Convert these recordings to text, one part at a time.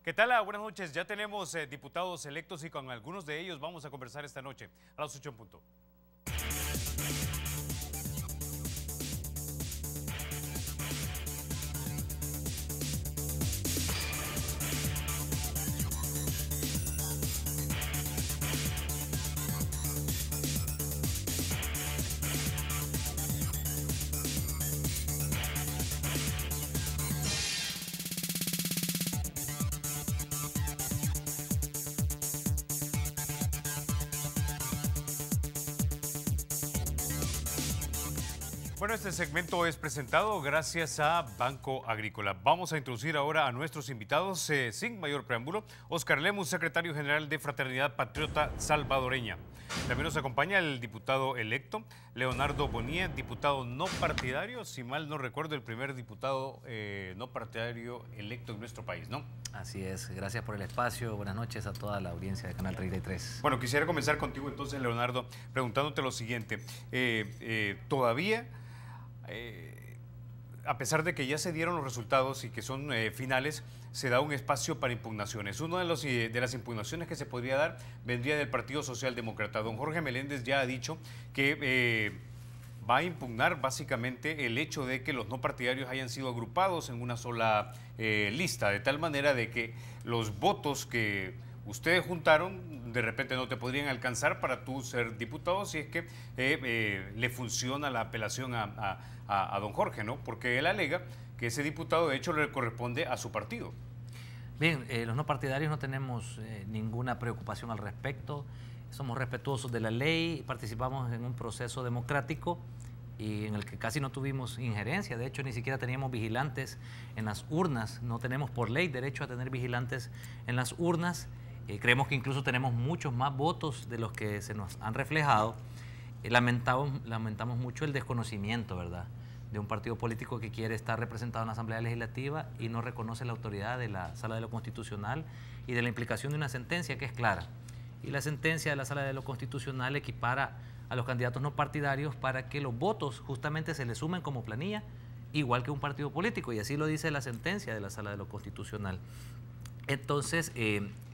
¿Qué tal? Buenas noches. Ya tenemos diputados electos y con algunos de ellos vamos a conversar esta noche a las 8 en punto. Bueno, este segmento es presentado gracias a Banco Agrícola. Vamos a introducir ahora a nuestros invitados sin mayor preámbulo. Oscar Lemus, secretario general de Fraternidad Patriota Salvadoreña. También nos acompaña el diputado electo, Leonardo Bonilla, diputado no partidario, si mal no recuerdo, el primer diputado no partidario electo en nuestro país, ¿no? Así es, gracias por el espacio, buenas noches a toda la audiencia de Canal 33. Bueno, quisiera comenzar contigo entonces, Leonardo, preguntándote lo siguiente. Todavía... a pesar de que ya se dieron los resultados y que son finales, se da un espacio para impugnaciones. Una de las impugnaciones que se podría dar vendría del Partido Socialdemócrata. Don Jorge Meléndez ya ha dicho que va a impugnar básicamente el hecho de que los no partidarios hayan sido agrupados en una sola lista, de tal manera de que los votos que ustedes juntaron de repente no te podrían alcanzar para tú ser diputado si es que le funciona la apelación a don Jorge, ¿no? Porque él alega que ese diputado de hecho le corresponde a su partido. Bien, los no partidarios no tenemos ninguna preocupación al respecto, somos respetuosos de la ley, participamos en un proceso democrático y en el que casi no tuvimos injerencia, de hecho ni siquiera teníamos vigilantes en las urnas, no tenemos por ley derecho a tener vigilantes en las urnas. Creemos que incluso tenemos muchos más votos de los que se nos han reflejado. Lamentamos mucho el desconocimiento, ¿verdad?, de un partido político que quiere estar representado en la Asamblea Legislativa y no reconoce la autoridad de la Sala de lo Constitucional y de la implicación de una sentencia que es clara. Y la sentencia de la Sala de lo Constitucional equipara a los candidatos no partidarios para que los votos justamente se les sumen como planilla, igual que un partido político, y así lo dice la sentencia de la Sala de lo Constitucional. Entonces,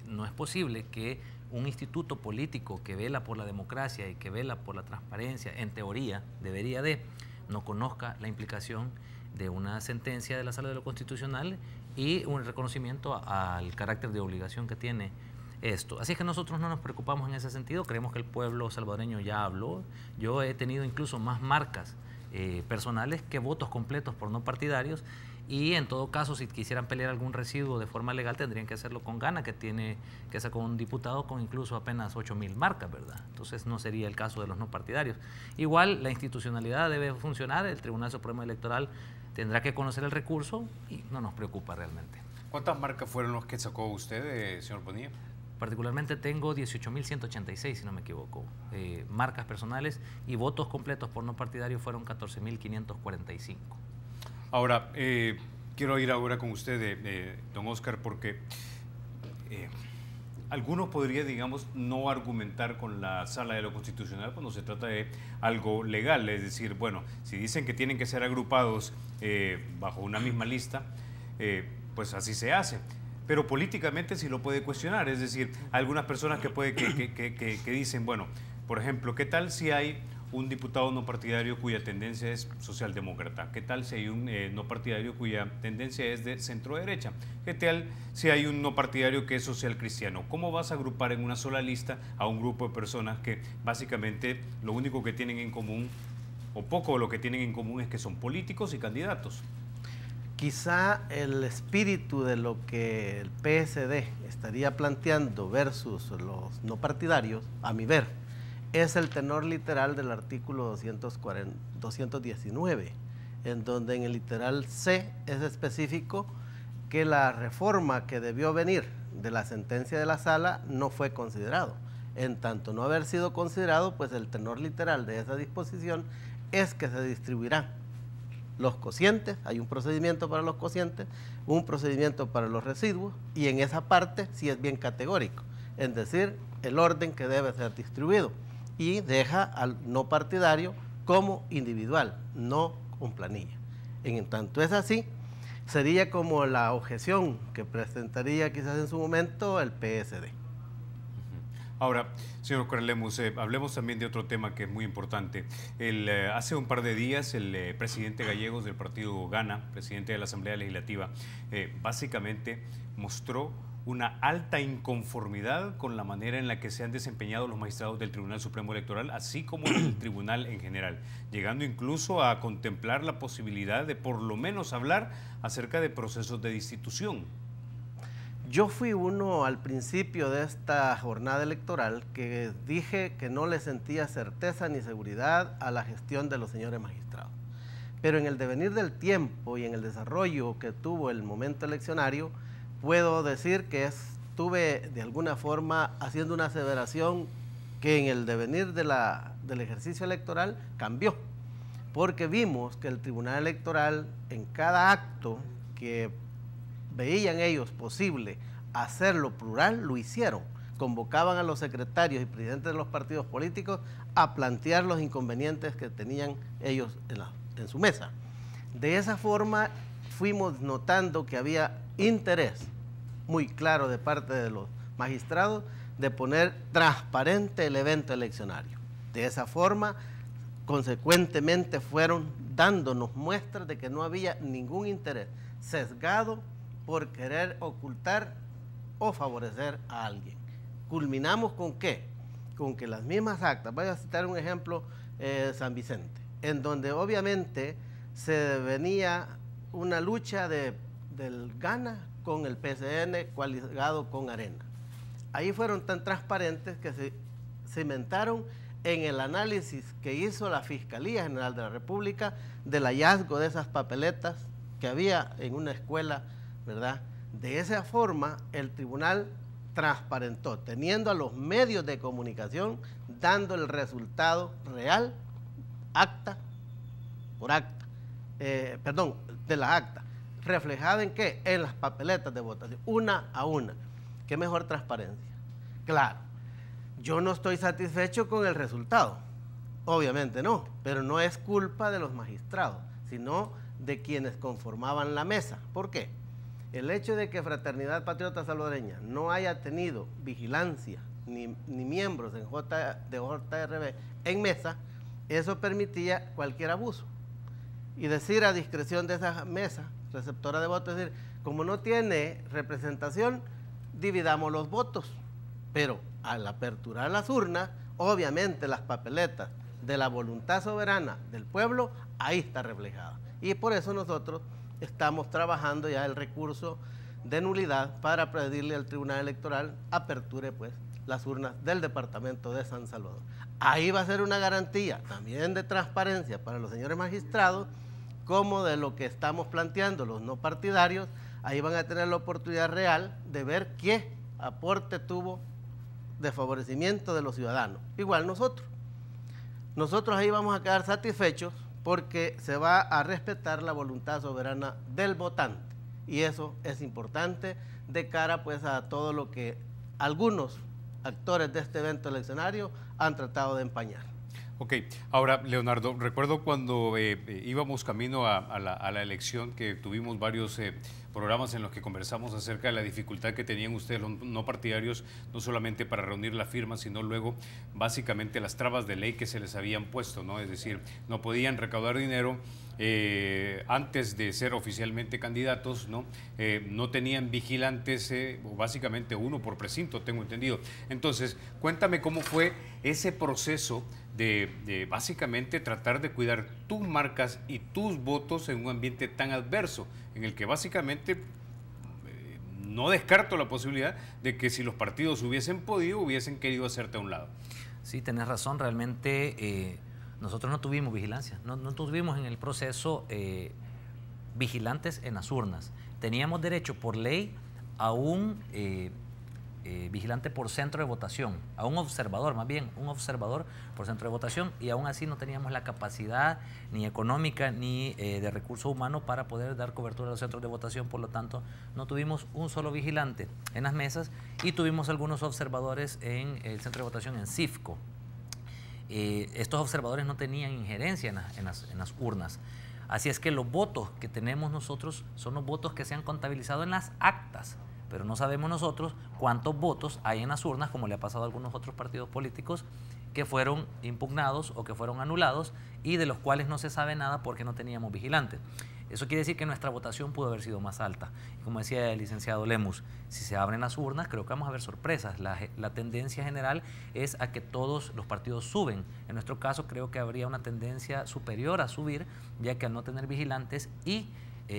no es posible que un instituto político que vela por la democracia y que vela por la transparencia, en teoría, debería no conozca la implicación de una sentencia de la Sala de lo Constitucional y un reconocimiento al carácter de obligación que tiene esto. Así es que nosotros no nos preocupamos en ese sentido, creemos que el pueblo salvadoreño ya habló. Yo he tenido incluso más marcas personales que votos completos por no partidarios. Y en todo caso, si quisieran pelear algún residuo de forma legal, tendrían que hacerlo con Gana, que sacó un diputado con incluso apenas 8.000 marcas, ¿verdad? Entonces no sería el caso de los no partidarios. Igual la institucionalidad debe funcionar, el Tribunal Supremo Electoral tendrá que conocer el recurso y no nos preocupa realmente. ¿Cuántas marcas fueron los que sacó usted, señor Bonilla? Particularmente tengo 18.186, si no me equivoco, marcas personales, y votos completos por no partidarios fueron 14.545. Ahora, quiero ir ahora con usted, don Oscar, porque algunos podrían, digamos, no argumentar con la Sala de lo Constitucional cuando se trata de algo legal. Es decir, bueno, si dicen que tienen que ser agrupados bajo una misma lista, pues así se hace. Pero políticamente sí lo puede cuestionar. Es decir, algunas personas que dicen, bueno, por ejemplo, ¿qué tal si hay un diputado no partidario cuya tendencia es socialdemócrata? ¿Qué tal si hay un no partidario cuya tendencia es de centro-derecha? ¿Qué tal si hay un no partidario que es social cristiano? ¿Cómo vas a agrupar en una sola lista a un grupo de personas que básicamente lo único que tienen en común, o poco lo que tienen en común, es que son políticos y candidatos? Quizá el espíritu de lo que el PSD estaría planteando versus los no partidarios, a mi ver, es el tenor literal del artículo 219, en donde en el literal C es específico que la reforma que debió venir de la sentencia de la sala no fue considerado. En tanto no haber sido considerado, pues el tenor literal de esa disposición es que se distribuirán los cocientes, hay un procedimiento para los cocientes, un procedimiento para los residuos, y en esa parte sí es bien categórico, es decir, el orden que debe ser distribuido, y deja al no partidario como individual, no con planilla. En tanto es así, sería como la objeción que presentaría quizás en su momento el PSD. Ahora, señor Oscar Lemus, hablemos también de otro tema que es muy importante. Hace un par de días el presidente Gallegos del partido Gana, presidente de la Asamblea Legislativa, básicamente mostró una alta inconformidad con la manera en la que se han desempeñado los magistrados del Tribunal Supremo Electoral, así como del tribunal en general, llegando incluso a contemplar la posibilidad de por lo menos hablar acerca de procesos de destitución. Yo fui uno al principio de esta jornada electoral que dije que no le sentía certeza ni seguridad a la gestión de los señores magistrados. Pero en el devenir del tiempo y en el desarrollo que tuvo el momento eleccionario, puedo decir que estuve de alguna forma haciendo una aseveración que en el devenir del ejercicio electoral cambió, porque vimos que el Tribunal Electoral en cada acto que veían ellos posible hacerlo plural, lo hicieron. Convocaban a los secretarios y presidentes de los partidos políticos a plantear los inconvenientes que tenían ellos en su mesa. De esa forma fuimos notando que había interés muy claro de parte de los magistrados de poner transparente el evento eleccionario. De esa forma, consecuentemente fueron dándonos muestras de que no había ningún interés sesgado por querer ocultar o favorecer a alguien. ¿Culminamos con qué? Con que las mismas actas, voy a citar un ejemplo, San Vicente, en donde obviamente se venía una lucha del Gana con el PCN coaligado con Arena. Ahí fueron tan transparentes que se cimentaron en el análisis que hizo la Fiscalía General de la República del hallazgo de esas papeletas que había en una escuela, ¿verdad? De esa forma, el tribunal transparentó, teniendo a los medios de comunicación dando el resultado real, acta por acta, de la acta, reflejada en qué, en las papeletas de votación, una a una. ¿Qué mejor transparencia? Claro, yo no estoy satisfecho con el resultado, obviamente no, pero no es culpa de los magistrados, sino de quienes conformaban la mesa. ¿Por qué? El hecho de que Fraternidad Patriota Salvadoreña no haya tenido vigilancia ni miembros de JRB en mesa, eso permitía cualquier abuso. Y decir a discreción de esa mesa receptora de votos, es decir, como no tiene representación, dividamos los votos. Pero al aperturar las urnas, obviamente las papeletas de la voluntad soberana del pueblo, ahí está reflejada. Y por eso nosotros estamos trabajando ya el recurso de nulidad para pedirle al Tribunal Electoral aperture pues las urnas del departamento de San Salvador. Ahí va a ser una garantía también de transparencia para los señores magistrados, como de lo que estamos planteando los no partidarios. Ahí van a tener la oportunidad real de ver qué aporte tuvo de favorecimiento de los ciudadanos. Igual nosotros ahí vamos a quedar satisfechos porque se va a respetar la voluntad soberana del votante, y eso es importante de cara pues a todo lo que algunos actores de este evento eleccionario han tratado de empañar. Ok, ahora Leonardo, recuerdo cuando íbamos camino a la elección que tuvimos varios programas en los que conversamos acerca de la dificultad que tenían ustedes los no partidarios, no solamente para reunir la firma, sino luego básicamente las trabas de ley que se les habían puesto, ¿no? Es decir, no podían recaudar dinero antes de ser oficialmente candidatos, ¿no? No tenían vigilantes, básicamente uno por precinto, tengo entendido. Entonces, cuéntame cómo fue ese proceso de básicamente tratar de cuidar tus marcas y tus votos en un ambiente tan adverso, en el que básicamente no descarto la posibilidad de que si los partidos hubiesen podido, hubiesen querido hacerte a un lado. Sí, tenés razón, realmente nosotros no tuvimos vigilancia, no tuvimos en el proceso vigilantes en las urnas. Teníamos derecho por ley a un vigilante por centro de votación, a un observador, más bien, un observador por centro de votación, y aún así no teníamos la capacidad ni económica ni de recursos humanos para poder dar cobertura a los centros de votación. Por lo tanto, no tuvimos un solo vigilante en las mesas y tuvimos algunos observadores en el centro de votación en CIFCO. Estos observadores no tenían injerencia en las urnas. Así es que los votos que tenemos nosotros son los votos que se han contabilizado en las actas, pero no sabemos nosotros cuántos votos hay en las urnas, como le ha pasado a algunos otros partidos políticos que fueron impugnados o que fueron anulados y de los cuales no se sabe nada porque no teníamos vigilantes. Eso quiere decir que nuestra votación pudo haber sido más alta. Y como decía el licenciado Lemus, si se abren las urnas, creo que vamos a ver sorpresas. La tendencia general es a que todos los partidos suben. En nuestro caso, creo que habría una tendencia superior a subir, ya que al no tener vigilantes y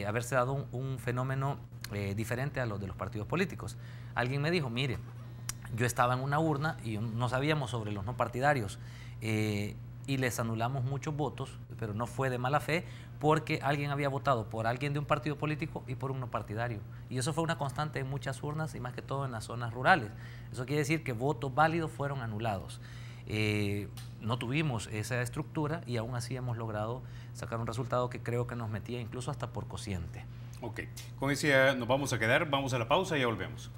haberse dado un fenómeno diferente a los de los partidos políticos. Alguien me dijo, mire, yo estaba en una urna y no sabíamos sobre los no partidarios y les anulamos muchos votos, pero no fue de mala fe porque alguien había votado por alguien de un partido político y por un no partidario. Y eso fue una constante en muchas urnas y más que todo en las zonas rurales. Eso quiere decir que votos válidos fueron anulados. No tuvimos esa estructura y aún así hemos logrado sacar un resultado que creo que nos metía incluso hasta por cociente. Ok, con ese nos vamos a quedar, vamos a la pausa y ya volvemos.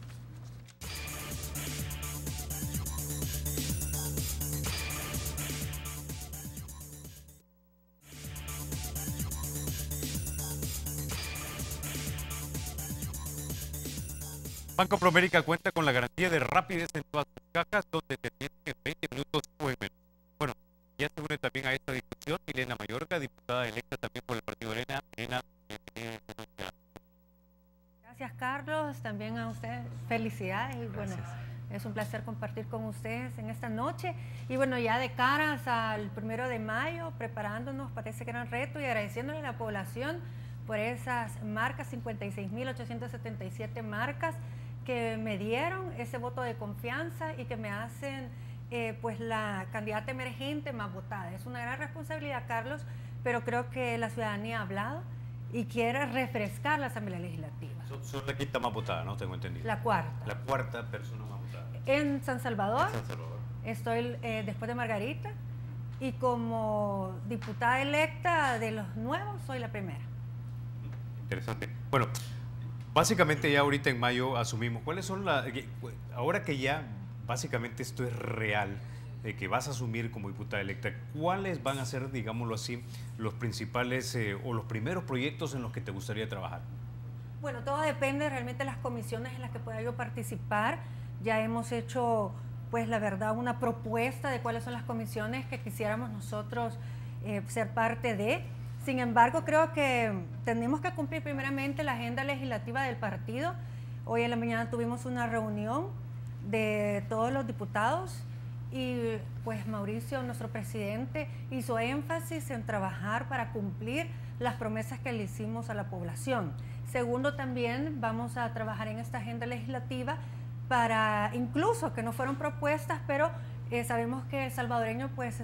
Banco Promérica cuenta con la garantía de rapidez en todas sus cajas, donde te atienden en 20 minutos o en menos. Bueno, ya se une también a esta discusión Milena Mayorga, diputada electa también por el partido Arena. Gracias, Carlos. También a usted, felicidades. Y bueno, es un placer compartir con ustedes en esta noche. Y bueno, ya de caras al 1 de mayo, preparándonos para ese gran reto y agradeciéndole a la población por esas marcas, 56.877 marcas que me dieron ese voto de confianza y que me hacen pues la candidata emergente más votada. Es una gran responsabilidad, Carlos, pero creo que la ciudadanía ha hablado y quiere refrescar la Asamblea Legislativa. Son la quinta más votada, ¿no? Tengo entendido. La cuarta. La cuarta persona más votada. En San Salvador, San Salvador. Estoy después de Margarita y como diputada electa de los nuevos soy la primera. Interesante. Bueno, básicamente ya ahorita en mayo asumimos, ¿cuáles son ahora que ya básicamente esto es real, que vas a asumir como diputada electa, cuáles van a ser, digámoslo así, los principales o los primeros proyectos en los que te gustaría trabajar? Bueno, todo depende realmente de las comisiones en las que pueda yo participar. Ya hemos hecho, pues la verdad, una propuesta de cuáles son las comisiones que quisiéramos nosotros ser parte de. Sin embargo, creo que tenemos que cumplir primeramente la agenda legislativa del partido. Hoy en la mañana tuvimos una reunión de todos los diputados y pues Mauricio, nuestro presidente, hizo énfasis en trabajar para cumplir las promesas que le hicimos a la población. Segundo, también vamos a trabajar en esta agenda legislativa para, incluso que no fueron propuestas, pero sabemos que el salvadoreño pues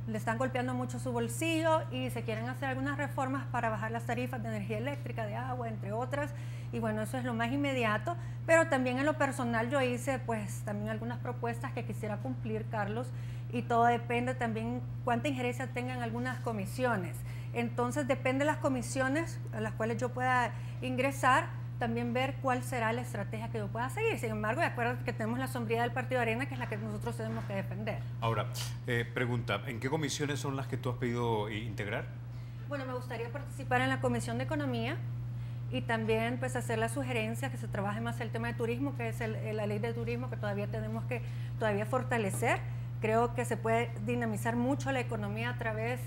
le están golpeando mucho su bolsillo y se quieren hacer algunas reformas para bajar las tarifas de energía eléctrica, de agua, entre otras. Y bueno, eso es lo más inmediato, pero también en lo personal yo hice pues también algunas propuestas que quisiera cumplir, Carlos, y todo depende también cuánta injerencia tengan algunas comisiones. Entonces depende de las comisiones a las cuales yo pueda ingresar, también ver cuál será la estrategia que yo pueda seguir. Sin embargo, de acuerdo que tenemos la sombría del Partido Arena, que es la que nosotros tenemos que defender. Ahora, pregunta, ¿en qué comisiones son las que tú has pedido integrar? Bueno, me gustaría participar en la Comisión de Economía y también pues hacer la sugerencia que se trabaje más el tema de turismo, que es la ley de turismo que todavía tenemos que fortalecer. Creo que se puede dinamizar mucho la economía a través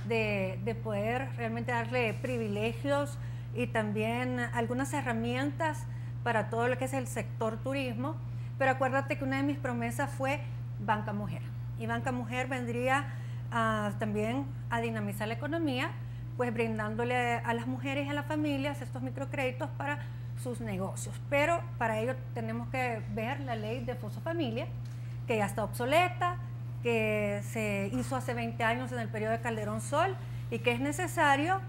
de poder realmente darle privilegios y también algunas herramientas para todo lo que es el sector turismo. Pero acuérdate que una de mis promesas fue Banca Mujer. Y Banca Mujer vendría también a dinamizar la economía, pues brindándole a las mujeres y a las familias estos microcréditos para sus negocios. Pero para ello tenemos que ver la ley de Foso Familia, que ya está obsoleta, que se hizo hace 20 años en el periodo de Calderón Sol y que es necesario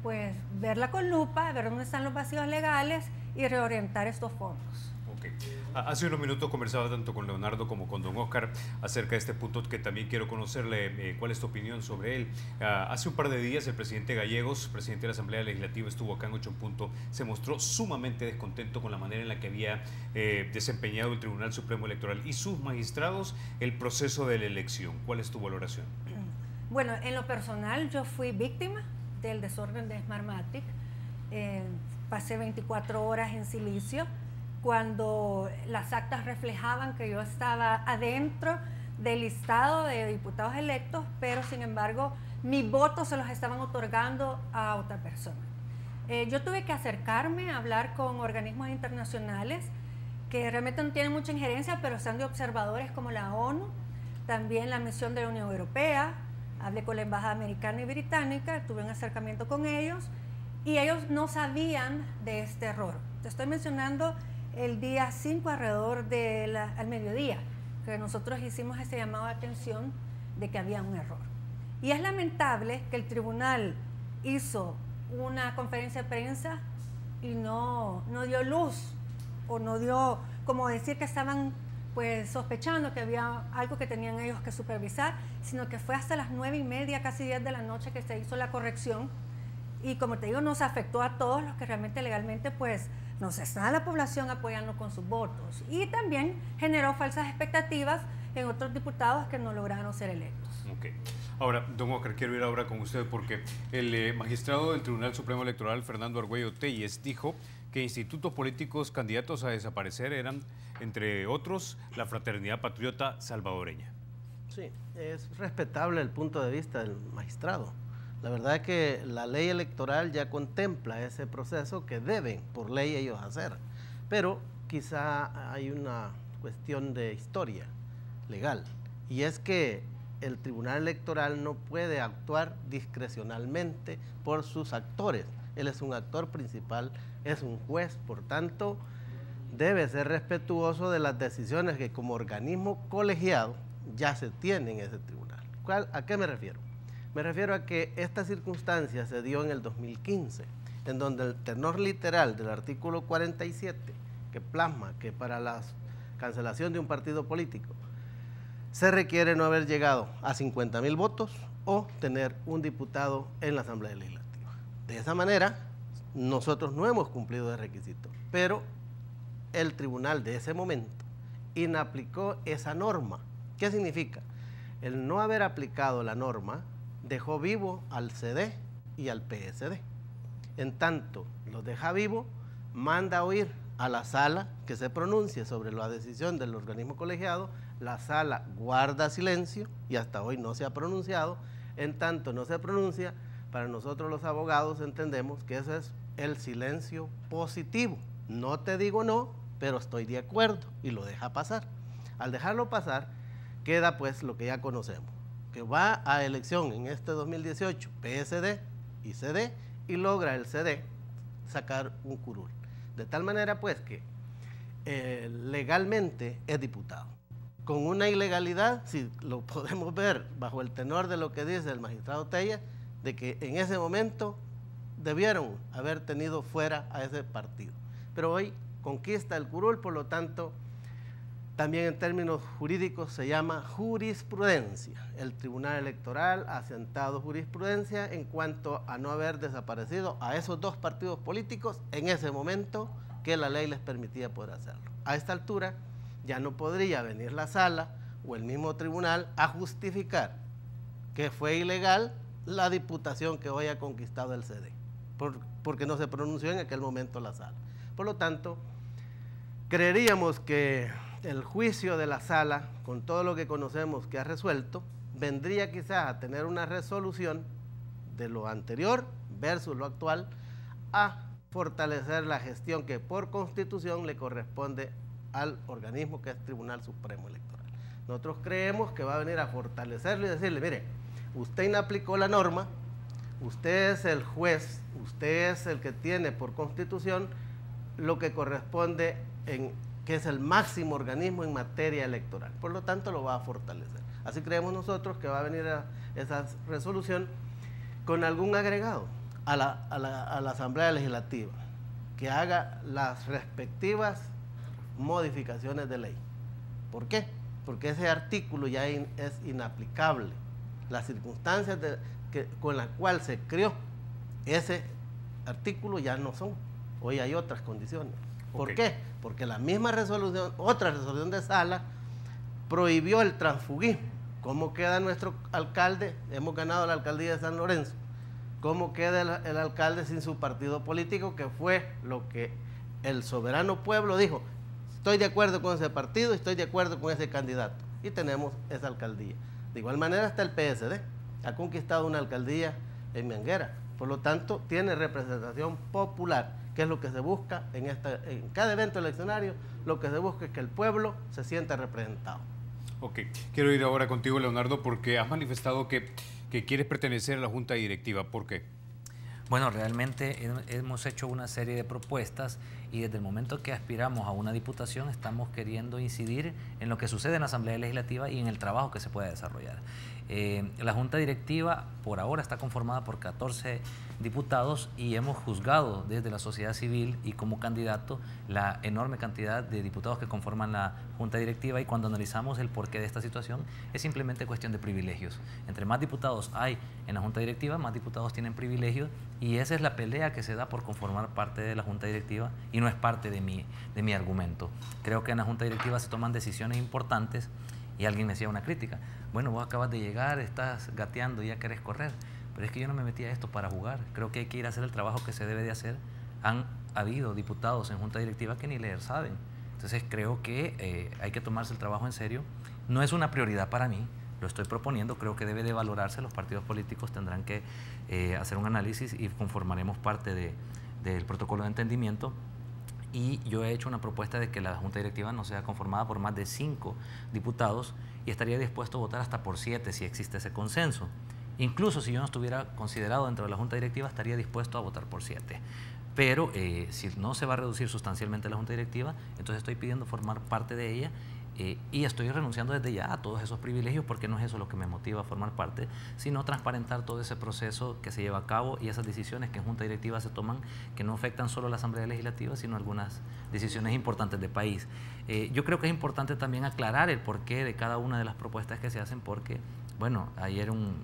pues verla con lupa, ver dónde están los vacíos legales y reorientar estos fondos. Okay. Hace unos minutos conversaba tanto con Leonardo como con don Oscar acerca de este punto que también quiero conocerle cuál es tu opinión sobre él. Hace un par de días el presidente Gallegos, presidente de la Asamblea Legislativa, estuvo acá en Ocho en Punto, se mostró sumamente descontento con la manera en la que había desempeñado el Tribunal Supremo Electoral y sus magistrados el proceso de la elección. ¿Cuál es tu valoración? Bueno, en lo personal yo fui víctima del desorden de Smartmatic. Pasé 24 horas en silicio cuando las actas reflejaban que yo estaba adentro del listado de diputados electos, pero sin embargo mis votos se los estaban otorgando a otra persona. Yo tuve que acercarme a hablar con organismos internacionales que realmente no tienen mucha injerencia, pero están de observadores como la ONU, también la misión de la Unión Europea. Hablé con la Embajada Americana y Británica, tuve un acercamiento con ellos y ellos no sabían de este error. Te estoy mencionando el día 5 alrededor al mediodía, que nosotros hicimos ese llamado de atención de que había un error. Y es lamentable que el tribunal hizo una conferencia de prensa y no dio luz, o no dio, como decir que estaban pues sospechando que había algo que tenían ellos que supervisar, sino que fue hasta las 9:30, casi 10 de la noche que se hizo la corrección. Y como te digo, nos afectó a todos los que realmente legalmente pues nos está la población apoyando con sus votos. Y también generó falsas expectativas en otros diputados que no lograron ser electos. Okay. Ahora, don Oscar, quiero ir ahora con usted porque el magistrado del Tribunal Supremo Electoral, Fernando Argüello Telles, dijo que institutos políticos candidatos a desaparecer eran, entre otros, la Fraternidad Patriota Salvadoreña. Sí, es respetable el punto de vista del magistrado. La verdad es que la ley electoral ya contempla ese proceso que deben por ley ellos hacer, pero quizá hay una cuestión de historia legal, y es que el Tribunal Electoral no puede actuar discrecionalmente por sus actores. Él es un actor principal, es un juez, por tanto, debe ser respetuoso de las decisiones que como organismo colegiado ya se tienen en ese tribunal. ¿A qué me refiero? Me refiero a que esta circunstancia se dio en el 2015, en donde el tenor literal del artículo 47, que plasma que para la cancelación de un partido político se requiere no haber llegado a 50,000 votos o tener un diputado en la Asamblea Legislativa. De esa manera, nosotros no hemos cumplido el requisito, pero el tribunal de ese momento inaplicó esa norma. ¿Qué significa? El no haber aplicado la norma dejó vivo al CD y al PSD. En tanto lo deja vivo, manda a oír a la sala que se pronuncie sobre la decisión del organismo colegiado. La sala guarda silencio y hasta hoy no se ha pronunciado. En tanto no se pronuncia, para nosotros los abogados entendemos que eso es el silencio positivo. No te digo no, pero estoy de acuerdo, y lo deja pasar. Al dejarlo pasar, queda pues lo que ya conocemos, que va a elección en este 2018 PSD y CD, y logra el CD sacar un curul. De tal manera pues que legalmente es diputado. Con una ilegalidad, si lo podemos ver bajo el tenor de lo que dice el magistrado Telles, de que en ese momento debieron haber tenido fuera a ese partido. Pero hoy conquista el curul, por lo tanto, también en términos jurídicos se llama jurisprudencia. El Tribunal Electoral ha sentado jurisprudencia en cuanto a no haber desaparecido a esos dos partidos políticos en ese momento que la ley les permitía poder hacerlo. A esta altura ya no podría venir la sala o el mismo tribunal a justificar que fue ilegal la diputación que hoy ha conquistado el CD, porque no se pronunció en aquel momento la sala. Por lo tanto, creeríamos que el juicio de la sala, con todo lo que conocemos que ha resuelto, vendría quizás a tener una resolución de lo anterior versus lo actual, a fortalecer la gestión que por constitución le corresponde al organismo que es Tribunal Supremo Electoral. Nosotros creemos que va a venir a fortalecerlo y decirle, mire, usted inaplicó la norma, usted es el juez, usted es el que tiene por constitución lo que corresponde que es el máximo organismo en materia electoral. Por lo tanto, lo va a fortalecer. Así creemos nosotros que va a venir a esa resolución con algún agregado a la Asamblea Legislativa, que haga las respectivas modificaciones de ley. ¿Por qué? Porque ese artículo ya es inaplicable. Las circunstancias con las cuales se creó ese artículo ya no son. Hoy hay otras condiciones. ¿Por qué? Porque la misma resolución, otra resolución de sala, prohibió el transfugismo. ¿Cómo queda nuestro alcalde? Hemos ganado la alcaldía de San Lorenzo. ¿Cómo queda el alcalde sin su partido político, que fue lo que el soberano pueblo dijo? Estoy de acuerdo con ese partido, estoy de acuerdo con ese candidato. Y tenemos esa alcaldía. De igual manera está el PSD. Ha conquistado una alcaldía en Mianguera. Por lo tanto, tiene representación popular, que es lo que se busca en cada evento eleccionario. Lo que se busca es que el pueblo se sienta representado. Ok, quiero ir ahora contigo, Leonardo, porque has manifestado que quieres pertenecer a la Junta Directiva. ¿Por qué? Bueno, realmente hemos hecho una serie de propuestas y desde el momento que aspiramos a una diputación estamos queriendo incidir en lo que sucede en la Asamblea Legislativa y en el trabajo que se puede desarrollar. La Junta Directiva por ahora está conformada por 14 diputados y hemos juzgado desde la sociedad civil y como candidato la enorme cantidad de diputados que conforman la Junta Directiva, y cuando analizamos el porqué de esta situación es simplemente cuestión de privilegios. Entre más diputados hay en la Junta Directiva, más diputados tienen privilegios, y esa es la pelea que se da por conformar parte de la Junta Directiva y no es parte de mi argumento. Creo que en la Junta Directiva se toman decisiones importantes y alguien me hacía una crítica. Bueno, vos acabas de llegar, estás gateando y ya querés correr. Pero es que yo no me metí a esto para jugar. Creo que hay que ir a hacer el trabajo que se debe de hacer. Han habido diputados en Junta Directiva que ni leer saben. Entonces creo que hay que tomarse el trabajo en serio. No es una prioridad para mí, lo estoy proponiendo, creo que debe de valorarse. Los partidos políticos tendrán que hacer un análisis y conformaremos parte del protocolo de entendimiento. Y yo he hecho una propuesta de que la Junta Directiva no sea conformada por más de 5 diputados y estaría dispuesto a votar hasta por 7 si existe ese consenso. Incluso si yo no estuviera considerado dentro de la Junta Directiva, estaría dispuesto a votar por 7. Pero si no se va a reducir sustancialmente la Junta Directiva, entonces estoy pidiendo formar parte de ella y estoy renunciando desde ya a todos esos privilegios, porque no es eso lo que me motiva a formar parte, sino transparentar todo ese proceso que se lleva a cabo y esas decisiones que en Junta Directiva se toman, que no afectan solo a la Asamblea Legislativa, sino algunas decisiones importantes de país. Yo creo que es importante también aclarar el porqué de cada una de las propuestas que se hacen, porque bueno, ayer un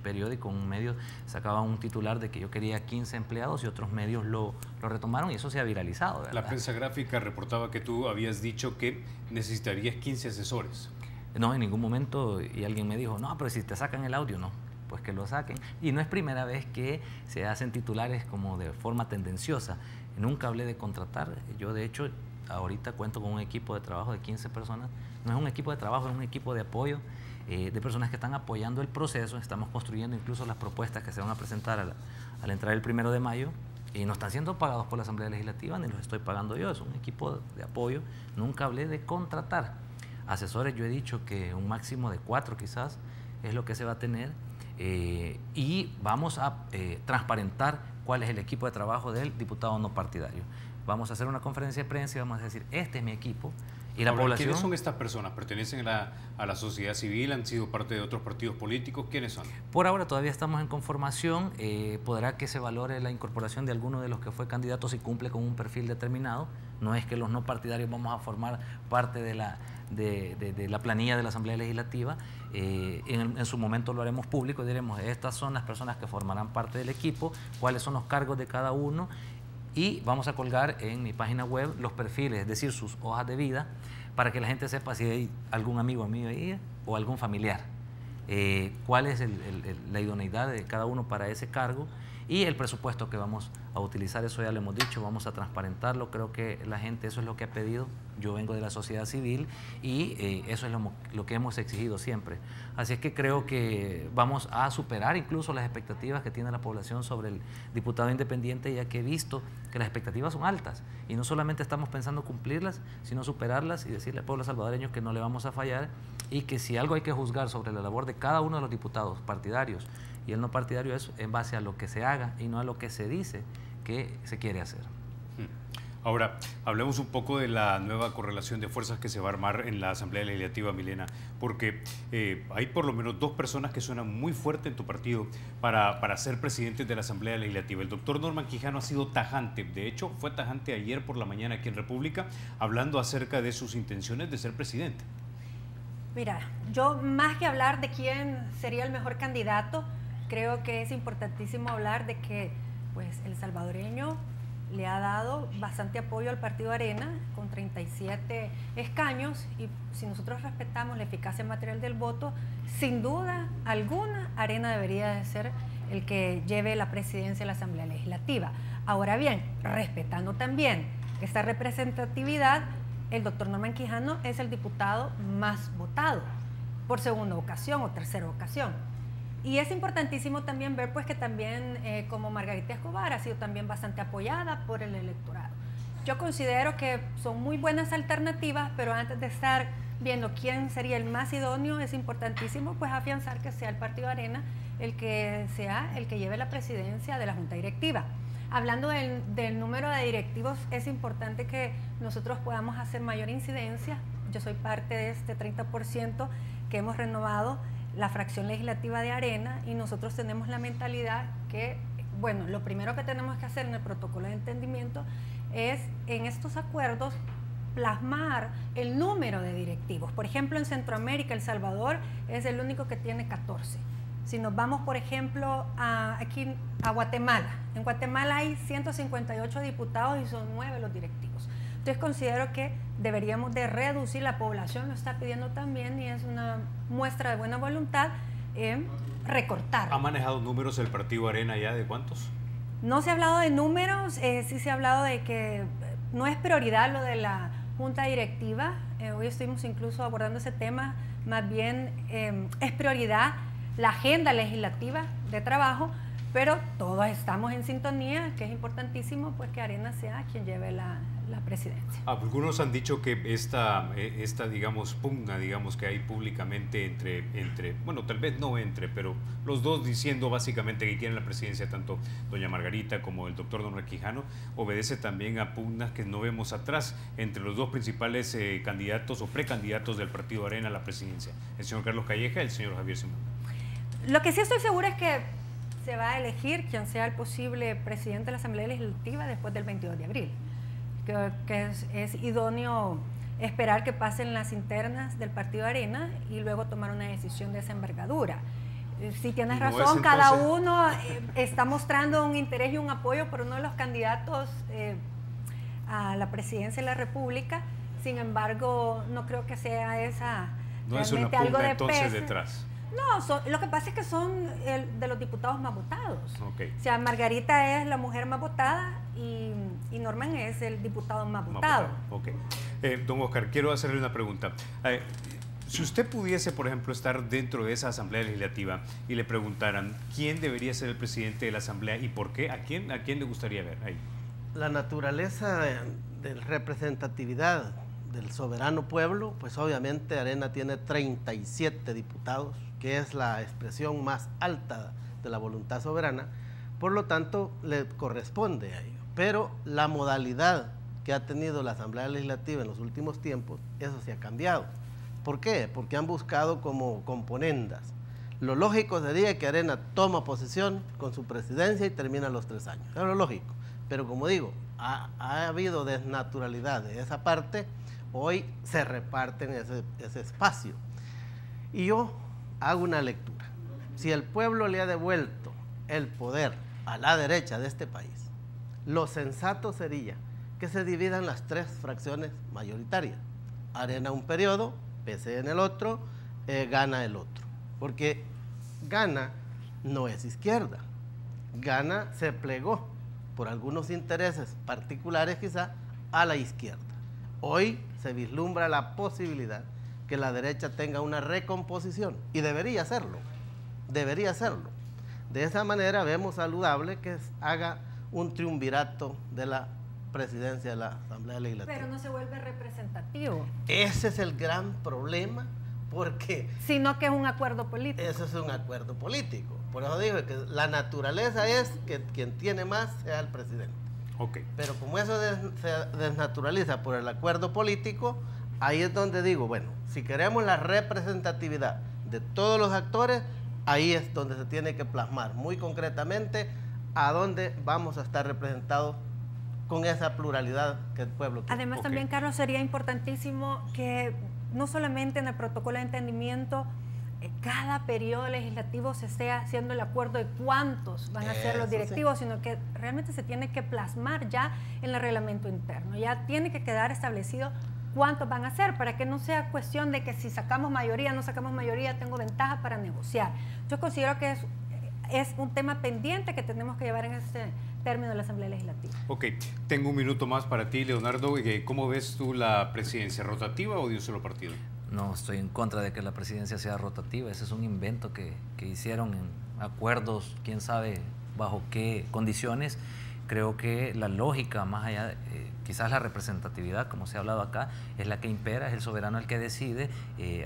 periódico, un medio, sacaba un titular de que yo quería 15 empleados y otros medios lo retomaron y eso se ha viralizado, ¿verdad? La prensa gráfica reportaba que tú habías dicho que necesitarías 15 asesores. No, en ningún momento, y alguien me dijo, no, pero si te sacan el audio, no, pues que lo saquen. Y no es primera vez que se hacen titulares como de forma tendenciosa. Nunca hablé de contratar. Yo, de hecho, ahorita cuento con un equipo de trabajo de 15 personas. No es un equipo de trabajo, es un equipo de apoyo, de personas que están apoyando el proceso. Estamos construyendo incluso las propuestas que se van a presentar al entrar el 1 de mayo y no están siendo pagados por la Asamblea Legislativa, ni los estoy pagando yo, es un equipo de apoyo. Nunca hablé de contratar asesores, yo he dicho que un máximo de 4 quizás es lo que se va a tener, y vamos a transparentar cuál es el equipo de trabajo del diputado no partidario. Vamos a hacer una conferencia de prensa y vamos a decir, este es mi equipo. Y la población... ¿Quiénes son estas personas? ¿Pertenecen a la sociedad civil? ¿Han sido parte de otros partidos políticos? ¿Quiénes son? Por ahora todavía estamos en conformación. Podrá que se valore la incorporación de alguno de los que fue candidato si cumple con un perfil determinado. No es que los no partidarios vamos a formar parte de la planilla de la Asamblea Legislativa. En su momento lo haremos público y diremos, estas son las personas que formarán parte del equipo, cuáles son los cargos de cada uno. Y vamos a colgar en mi página web los perfiles, es decir, sus hojas de vida, para que la gente sepa si hay algún amigo mío ahí o algún familiar. Cuál es la idoneidad de cada uno para ese cargo y el presupuesto que vamos a utilizar. Eso ya lo hemos dicho, vamos a transparentarlo. Creo que la gente eso es lo que ha pedido. Yo vengo de la sociedad civil y eso es lo que hemos exigido siempre. Así es que creo que vamos a superar incluso las expectativas que tiene la población sobre el diputado independiente, ya que he visto que las expectativas son altas y no solamente estamos pensando cumplirlas, sino superarlas y decirle al pueblo salvadoreño que no le vamos a fallar y que si algo hay que juzgar sobre la labor de cada uno de los diputados partidarios y el no partidario es en base a lo que se haga y no a lo que se dice que se quiere hacer. Ahora, hablemos un poco de la nueva correlación de fuerzas que se va a armar en la Asamblea Legislativa, Milena, porque hay por lo menos 2 personas que suenan muy fuerte en tu partido para ser presidentes de la Asamblea Legislativa. El doctor Norman Quijano ha sido tajante, de hecho fue tajante ayer por la mañana aquí en República, hablando acerca de sus intenciones de ser presidente. Mira, yo más que hablar de quién sería el mejor candidato, creo que es importantísimo hablar de que pues, el salvadoreño le ha dado bastante apoyo al Partido Arena con 37 escaños y si nosotros respetamos la eficacia material del voto, sin duda alguna Arena debería de ser el que lleve la presidencia de la Asamblea Legislativa. Ahora bien, respetando también esta representatividad, el doctor Norman Quijano es el diputado más votado por segunda ocasión o tercera ocasión. Y es importantísimo también ver pues que también como Margarita Escobar ha sido también bastante apoyada por el electorado. Yo considero que son muy buenas alternativas, pero antes de estar viendo quién sería el más idóneo, es importantísimo pues afianzar que sea el Partido Arena el que sea el que lleve la presidencia de la Junta Directiva. Hablando del número de directivos, es importante que nosotros podamos hacer mayor incidencia. Yo soy parte de este 30% que hemos renovado la fracción legislativa de Arena, y nosotros tenemos la mentalidad que, bueno, lo primero que tenemos que hacer en el protocolo de entendimiento es en estos acuerdos plasmar el número de directivos. Por ejemplo, en Centroamérica, El Salvador es el único que tiene 14. Si nos vamos, por ejemplo, aquí a Guatemala, en Guatemala hay 158 diputados y son 9 los directivos. Entonces considero que deberíamos de reducir, la población lo está pidiendo también y es una muestra de buena voluntad recortar. ¿Ha manejado números el Partido Arena ya de cuántos? No se ha hablado de números, sí se ha hablado de que no es prioridad lo de la Junta Directiva. Hoy estuvimos incluso abordando ese tema, más bien es prioridad la agenda legislativa de trabajo, pero todos estamos en sintonía, que es importantísimo pues que Arena sea quien lleve la presidencia. Algunos han dicho que esta digamos, pugna, digamos, que hay públicamente entre, bueno, tal vez no pero los dos diciendo básicamente que quieren la presidencia, tanto doña Margarita como el doctor Norman Quijano, obedece también a pugnas que no vemos atrás entre los dos principales candidatos o precandidatos del Partido Arena a la presidencia, el señor Carlos Calleja y el señor Javier Simón. Lo que sí estoy segura es que se va a elegir quien sea el posible presidente de la Asamblea Legislativa después del 22 de abril. Creo que es idóneo esperar que pasen las internas del Partido Arena y luego tomar una decisión de esa envergadura. Si tienes razón, cada uno está mostrando un interés y un apoyo por uno de los candidatos a la presidencia de la República. Sin embargo, no creo que sea esa no es una algo de entonces peso detrás. No, lo que pasa es que son de los diputados más votados. Okay. O sea, Margarita es la mujer más votada y Norman es el diputado más votado. Okay. Don Oscar, quiero hacerle una pregunta. Si usted pudiese, por ejemplo, estar dentro de esa Asamblea Legislativa y le preguntaran quién debería ser el presidente de la Asamblea y por qué, ¿a quién le gustaría ver ahí? La naturaleza de representatividad del soberano pueblo, pues obviamente Arena tiene 37 diputados, que es la expresión más alta de la voluntad soberana, por lo tanto le corresponde a ello. Pero la modalidad que ha tenido la Asamblea Legislativa en los últimos tiempos, eso se ha cambiado. ¿Por qué? Porque han buscado como componendas. Lo lógico sería que Arena toma posesión con su presidencia y termina los 3 años. Es lo lógico. Pero como digo, ha habido desnaturalidad de esa parte, hoy se reparten ese espacio. Y yo hago una lectura. Si el pueblo le ha devuelto el poder a la derecha de este país, lo sensato sería que se dividan las 3 fracciones mayoritarias. Arena un periodo, PC en el otro, Gana el otro. Porque Gana no es izquierda. Gana se plegó por algunos intereses particulares quizá a la izquierda. Hoy se vislumbra la posibilidad que la derecha tenga una recomposición y debería hacerlo. De esa manera vemos saludable que haga un triunvirato de la presidencia de la Asamblea Legislativa. Pero no se vuelve representativo. Ese es el gran problema, porque... Sino que es un acuerdo político. Eso es un acuerdo político. Por eso digo que la naturaleza es que quien tiene más sea el presidente. Okay. Pero como eso se desnaturaliza por el acuerdo político, ahí es donde digo, bueno, si queremos la representatividad de todos los actores, ahí es donde se tiene que plasmar muy concretamente a dónde vamos a estar representados con esa pluralidad que el pueblo tiene. Además, también, Carlos, sería importantísimo que no solamente en el protocolo de entendimiento, cada periodo legislativo se esté haciendo el acuerdo de cuántos van a ser los directivos, sí, sino que realmente se tiene que plasmar ya en el reglamento interno. Ya tiene que quedar establecido cuántos van a ser, para que no sea cuestión de que si sacamos mayoría, no sacamos mayoría, tengo ventaja para negociar. Yo considero que es un tema pendiente que tenemos que llevar en este término de la Asamblea Legislativa. Ok, tengo un minuto más para ti, Leonardo. ¿Cómo ves tú la presidencia, rotativa o de un solo partido? No, estoy en contra de que la presidencia sea rotativa. Ese es un invento que hicieron en acuerdos, quién sabe bajo qué condiciones. Creo que la lógica, más allá de quizás la representatividad, como se ha hablado acá, es la que impera, es el soberano el que decide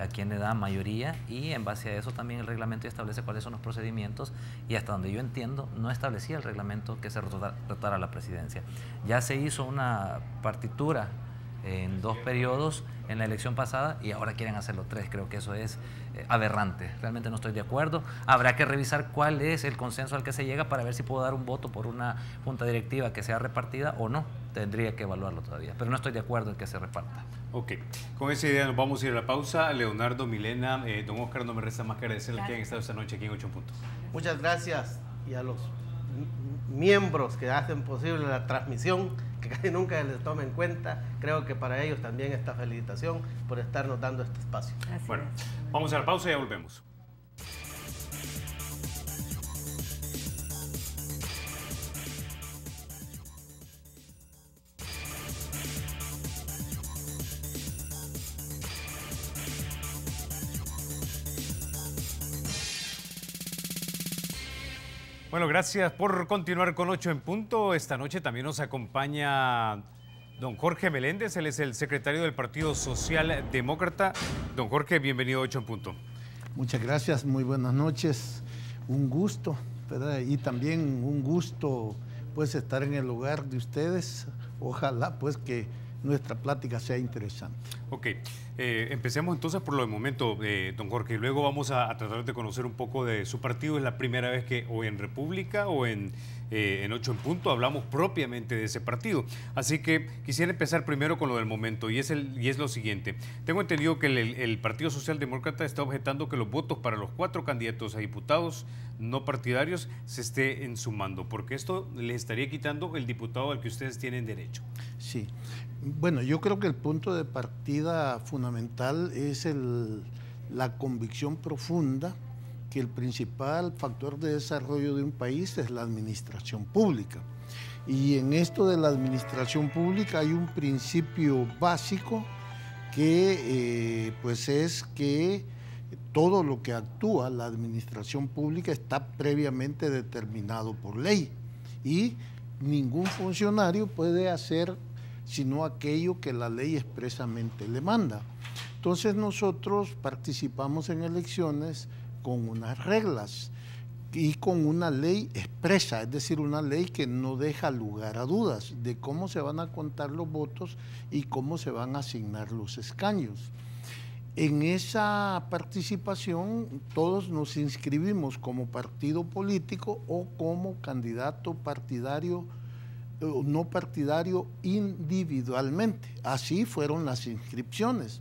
a quién le da mayoría, y en base a eso también el reglamento establece cuáles son los procedimientos, y hasta donde yo entiendo no establecía el reglamento que se rotara la presidencia. Ya se hizo una partitura en 2 periodos en la elección pasada y ahora quieren hacerlo 3. Creo que eso es aberrante. Realmente no estoy de acuerdo. Habrá que revisar cuál es el consenso al que se llega para ver si puedo dar un voto por una junta directiva que sea repartida o no. Tendría que evaluarlo todavía, pero no estoy de acuerdo en que se reparta. Ok, con esa idea nos vamos a ir a la pausa. Leonardo, Milena, don Oscar, no me resta más que agradecerles que hayan estado esta noche aquí en 8 en Punto. Muchas gracias, y a los miembros que hacen posible la transmisión, que casi nunca les toma en cuenta. Creo que para ellos también esta felicitación por estarnos dando este espacio. Bueno, vamos a la pausa y ya volvemos. Bueno, gracias por continuar con 8 en Punto. Esta noche también nos acompaña don Jorge Meléndez, él es el secretario del Partido Socialdemócrata. Don Jorge, bienvenido a 8 en Punto. Muchas gracias, muy buenas noches. Un gusto, ¿verdad? Y también un gusto pues estar en el lugar de ustedes. Ojalá pues que nuestra plática sea interesante. Ok, empecemos entonces por lo del momento, don Jorge, y luego vamos a tratar de conocer un poco de su partido. Es la primera vez que o en República o en 8 en Punto hablamos propiamente de ese partido. Así que quisiera empezar primero con lo del momento, y es lo siguiente. Tengo entendido que el Partido Socialdemócrata está objetando que los votos para los 4 candidatos a diputados no partidarios se estén sumando, porque esto les estaría quitando el diputado al que ustedes tienen derecho. Sí. Bueno, yo creo que el punto de partida fundamental es la convicción profunda que el principal factor de desarrollo de un país es la administración pública. Y en esto de la administración pública hay un principio básico que pues es que todo lo que actúa la administración pública está previamente determinado por ley, y ningún funcionario puede hacer sino aquello que la ley expresamente le manda. Entonces nosotros participamos en elecciones con unas reglas y con una ley expresa, es decir, una ley que no deja lugar a dudas de cómo se van a contar los votos y cómo se van a asignar los escaños. En esa participación todos nos inscribimos como partido político o como candidato partidario no partidario individualmente. Así fueron las inscripciones.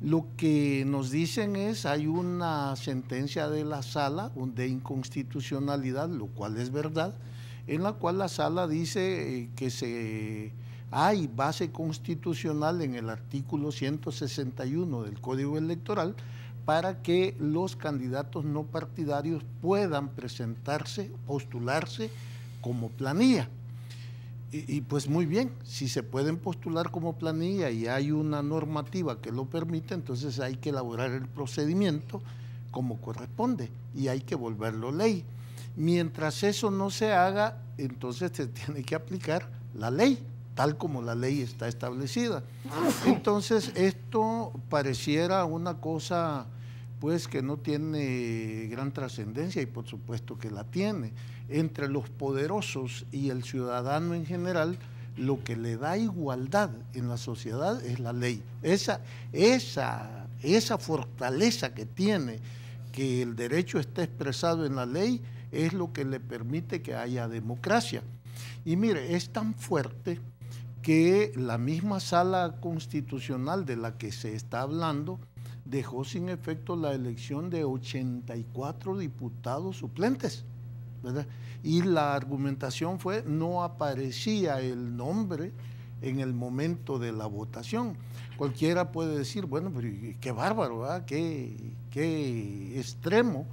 Lo que nos dicen es, hay una sentencia de la sala de inconstitucionalidad, lo cual es verdad, en la cual la sala dice que hay base constitucional en el artículo 161 del Código Electoral para que los candidatos no partidarios puedan presentarse, postularse como planilla. Y pues muy bien, si se pueden postular como planilla y hay una normativa que lo permite, entonces hay que elaborar el procedimiento como corresponde y hay que volverlo ley. Mientras eso no se haga, entonces se tiene que aplicar la ley, tal como la ley está establecida. Entonces esto pareciera una cosa pues que no tiene gran trascendencia, y por supuesto que la tiene. Entre los poderosos y el ciudadano en general, lo que le da igualdad en la sociedad es la ley. Esa fortaleza que tiene, que el derecho esté expresado en la ley, es lo que le permite que haya democracia. Y mire, es tan fuerte que la misma sala constitucional de la que se está hablando dejó sin efecto la elección de 84 diputados suplentes, ¿verdad? Y la argumentación fue, no aparecía el nombre en el momento de la votación. Cualquiera puede decir, bueno, pero qué bárbaro, ¿verdad? Qué extremo.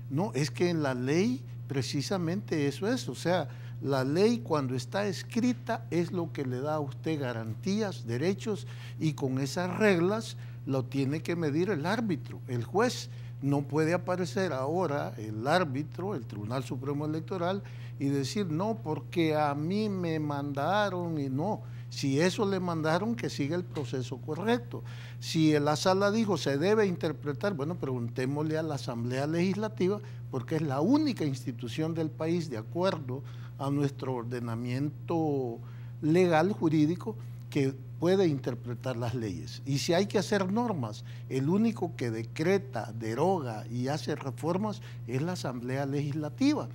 No, es que en la ley precisamente eso es, o sea, la ley cuando está escrita es lo que le da a usted garantías, derechos, y con esas reglas lo tiene que medir el árbitro, el juez. No puede aparecer ahora el árbitro, el Tribunal Supremo Electoral, y decir, no, porque a mí me mandaron, y no. Si eso le mandaron, que siga el proceso correcto. Si la sala dijo se debe interpretar, bueno, preguntémosle a la Asamblea Legislativa, porque es la única institución del país, de acuerdo a nuestro ordenamiento legal, jurídico, que puede interpretar las leyes. Y si hay que hacer normas, el único que decreta, deroga y hace reformas es la Asamblea Legislativa.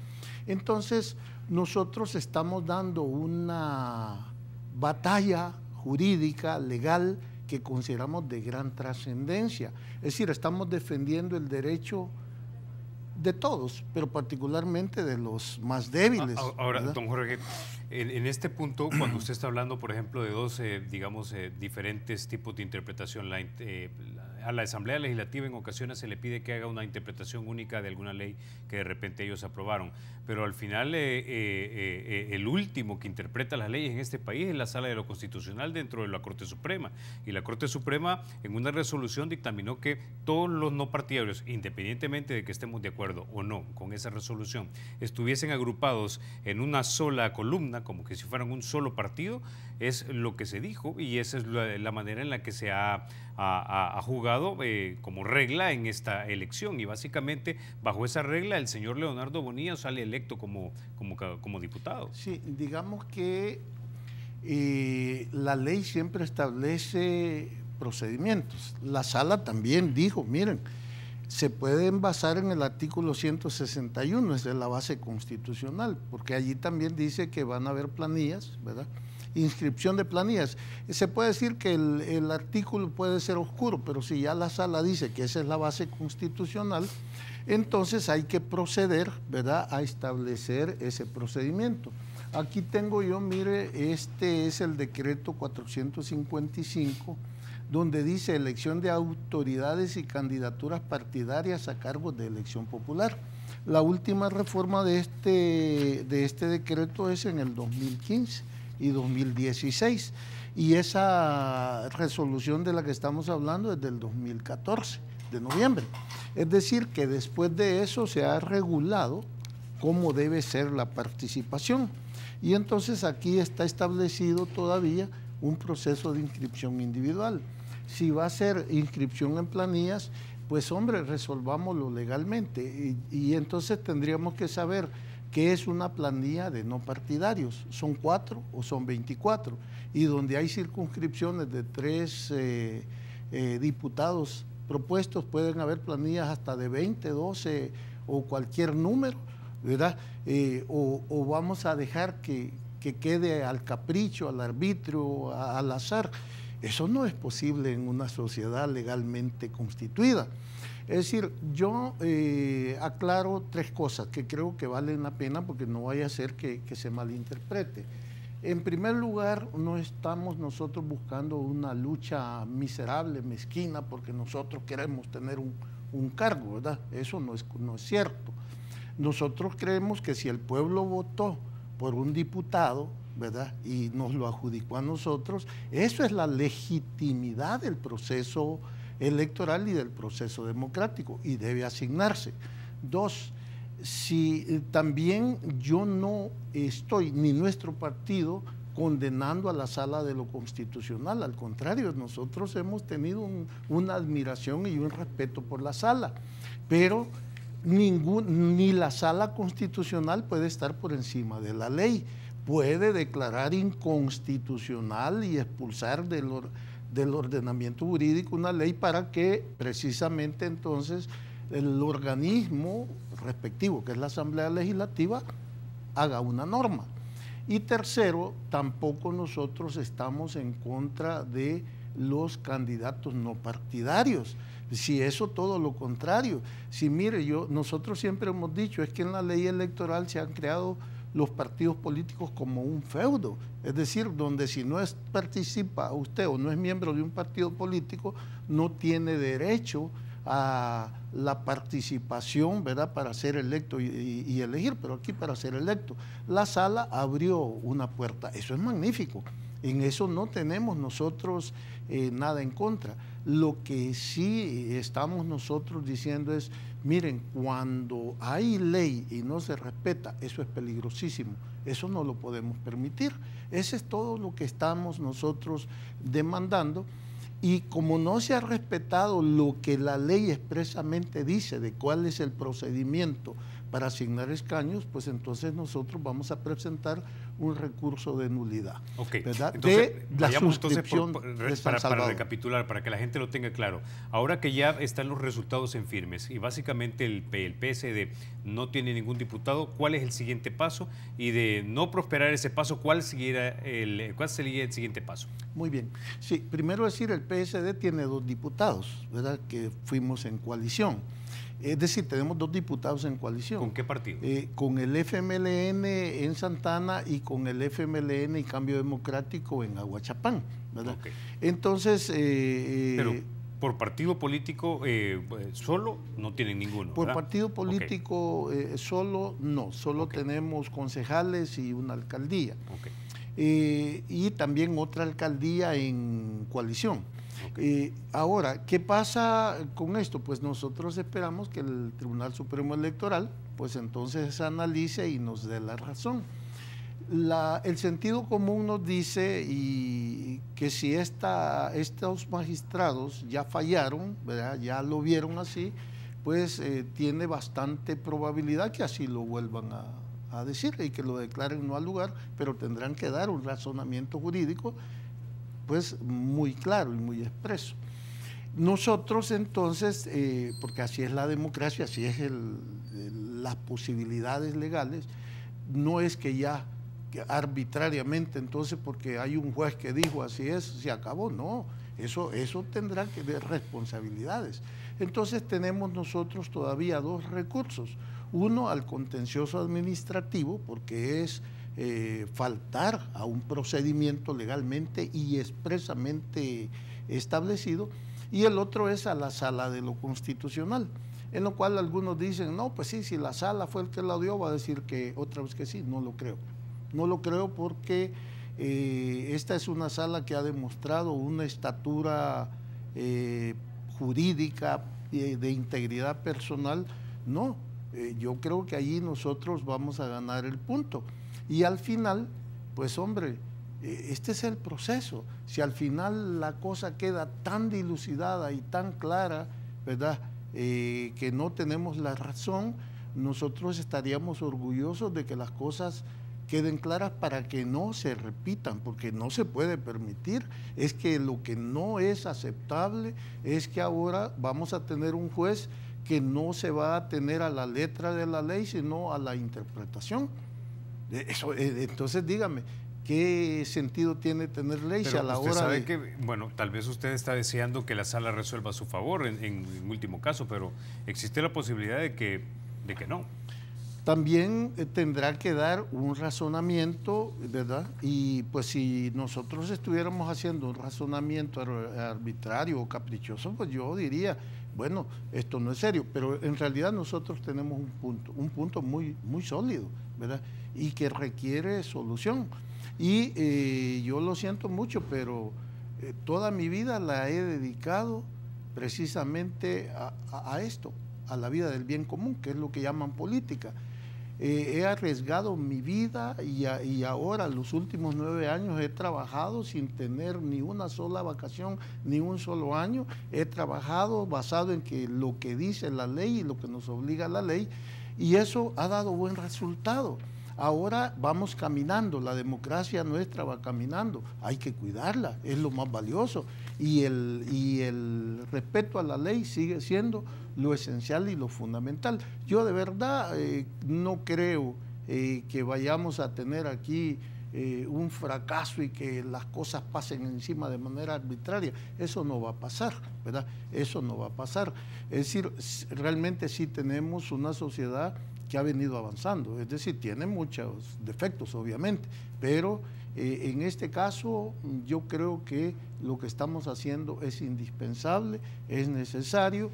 Entonces, nosotros estamos dando una batalla jurídica, legal, que consideramos de gran trascendencia. Es decir, estamos defendiendo el derecho de todos, pero particularmente de los más débiles. Ahora, ¿verdad? don Jorge, en este punto, cuando usted está hablando, por ejemplo, de dos, digamos, diferentes tipos de interpretación, a la Asamblea Legislativa en ocasiones se le pide que haga una interpretación única de alguna ley que de repente ellos aprobaron, pero al final el último que interpreta las leyes en este país es la Sala de lo Constitucional dentro de la Corte Suprema, y la Corte Suprema en una resolución dictaminó que todos los no partidarios, independientemente de que estemos de acuerdo o no con esa resolución, estuviesen agrupados en una sola columna, como que si fueran un solo partido, es lo que se dijo, y esa es la manera en la que se ha jugado como regla en esta elección, y básicamente bajo esa regla el señor Leonardo Bonilla sale electo como diputado. Sí, digamos que la ley siempre establece procedimientos. La sala también dijo, miren, se pueden basar en el artículo 161, es de la base constitucional, porque allí también dice que van a haber planillas, ¿verdad? Inscripción de planillas. Se puede decir que el artículo puede ser oscuro, pero si ya la sala dice que esa es la base constitucional, entonces hay que proceder, ¿verdad?, a establecer ese procedimiento. Aquí tengo yo, mire, este es el decreto 455, donde dice elección de autoridades y candidaturas partidarias a cargos de elección popular. La última reforma de este decreto es en el 2015 y 2016, y esa resolución de la que estamos hablando es del 2014, de noviembre. Es decir, que después de eso se ha regulado cómo debe ser la participación, y entonces aquí está establecido todavía un proceso de inscripción individual. Si va a ser inscripción en planillas, pues hombre, resolvámoslo legalmente, y entonces tendríamos que saber qué es una planilla de no partidarios, ¿son 4 o son 24? Y donde hay circunscripciones de 3 diputados propuestos, pueden haber planillas hasta de 20, 12 o cualquier número, ¿verdad? O vamos a dejar que quede al capricho, al arbitrio, al azar. Eso no es posible en una sociedad legalmente constituida. Es decir, yo aclaro 3 cosas que creo que valen la pena, porque no vaya a ser que se malinterprete. En primer lugar, no estamos nosotros buscando una lucha miserable, mezquina, porque nosotros queremos tener un cargo, ¿verdad? Eso no es cierto. Nosotros creemos que si el pueblo votó por un diputado, ¿verdad?, y nos lo adjudicó a nosotros, eso es la legitimidad del proceso electoral y del proceso democrático, y debe asignarse. 2, si también yo no estoy, ni nuestro partido, condenando a la Sala de lo Constitucional, al contrario, nosotros hemos tenido una admiración y un respeto por la Sala, pero ni la Sala Constitucional puede estar por encima de la ley. Puede declarar inconstitucional y expulsar del ordenamiento jurídico una ley para que precisamente entonces el organismo respectivo, que es la Asamblea Legislativa, haga una norma. Y tercero, tampoco nosotros estamos en contra de los candidatos no partidarios. Si eso, todo lo contrario. Si mire, nosotros siempre hemos dicho, es que en la ley electoral se han creado los partidos políticos como un feudo, es decir, donde si no participa usted o no es miembro de un partido político, no tiene derecho a la participación, ¿verdad?, para ser electo y elegir, pero aquí para ser electo. La sala abrió una puerta, eso es magnífico, en eso no tenemos nosotros nada en contra. Lo que sí estamos nosotros diciendo es, miren, cuando hay ley y no se respeta, eso es peligrosísimo, eso no lo podemos permitir. Ese es todo lo que estamos nosotros demandando. Y como no se ha respetado lo que la ley expresamente dice de cuál es el procedimiento para asignar escaños, pues entonces nosotros vamos a presentar un recurso de nulidad. Ok, ¿verdad? entonces, De la suscripción para recapitular, para que la gente lo tenga claro. Ahora que ya están los resultados en firmes y básicamente el PSD no tiene ningún diputado, ¿cuál es el siguiente paso? Y de no prosperar ese paso, ¿cuál sería el siguiente paso? Muy bien. Sí, primero decir, el PSD tiene 2 diputados, ¿verdad?, que fuimos en coalición. Es decir, tenemos 2 diputados en coalición. ¿Con qué partido? Con el FMLN en Santana y con el FMLN y Cambio Democrático en Aguachapán, ¿verdad? Okay. Entonces... pero por partido político solo no tienen ninguno, por ¿verdad? Partido político solo no, solo tenemos concejales y una alcaldía. Y también otra alcaldía en coalición. Ahora, ¿qué pasa con esto? Pues nosotros esperamos que el Tribunal Supremo Electoral, pues entonces analice y nos dé la razón. El sentido común nos dice que si estos magistrados ya fallaron, ¿verdad?, ya lo vieron así, pues tiene bastante probabilidad que así lo vuelvan a decir y que lo declaren no al lugar, pero tendrán que dar un razonamiento jurídico pues muy claro y muy expreso. Nosotros entonces, porque así es la democracia, así es las posibilidades legales, no es que ya arbitrariamente, entonces porque hay un juez que dijo así es, se acabó, no, eso tendrá que ver responsabilidades. Entonces tenemos nosotros todavía 2 recursos, uno al contencioso administrativo, porque es faltar a un procedimiento legalmente y expresamente establecido, y el otro es a la Sala de lo Constitucional, en lo cual algunos dicen, no, pues sí, si la Sala fue el que la dio, va a decir que otra vez que sí. No lo creo. No lo creo porque esta es una sala que ha demostrado una estatura jurídica, de integridad personal. No, yo creo que allí nosotros vamos a ganar el punto. Y al final, pues hombre, este es el proceso. Si al final la cosa queda tan dilucidada y tan clara, ¿verdad?, que no tenemos la razón, nosotros estaríamos orgullosos de que las cosas queden claras para que no se repitan, porque no se puede permitir. Es que lo que no es aceptable es que ahora vamos a tener un juez que no se va a atener a la letra de la ley, sino a la interpretación. Eso, entonces dígame, ¿qué sentido tiene tener ley si a la hora sabe que, bueno, tal vez usted está deseando que la sala resuelva a su favor en último caso, pero existe la posibilidad de que no? También tendrá que dar un razonamiento, ¿verdad? Y pues si nosotros estuviéramos haciendo un razonamiento arbitrario o caprichoso, pues yo diría, bueno, esto no es serio, pero en realidad nosotros tenemos un punto muy, muy sólido, ¿verdad?, y que requiere solución. Y yo lo siento mucho, pero toda mi vida la he dedicado precisamente a esto, a la vida del bien común, que es lo que llaman política. He arriesgado mi vida y ahora, los últimos 9 años, he trabajado sin tener ni una sola vacación, ni un solo año. He trabajado basado en que lo que dice la ley y lo que nos obliga la ley, y eso ha dado buen resultado. Ahora vamos caminando, la democracia nuestra va caminando, hay que cuidarla, es lo más valioso, y el respeto a la ley sigue siendo lo esencial y lo fundamental. Yo de verdad no creo que vayamos a tener aquí un fracaso y que las cosas pasen encima de manera arbitraria. Eso no va a pasar, ¿verdad? Eso no va a pasar. Es decir, realmente sí tenemos una sociedad que ha venido avanzando, es decir, tiene muchos defectos obviamente, pero en este caso yo creo que lo que estamos haciendo es indispensable, es necesario,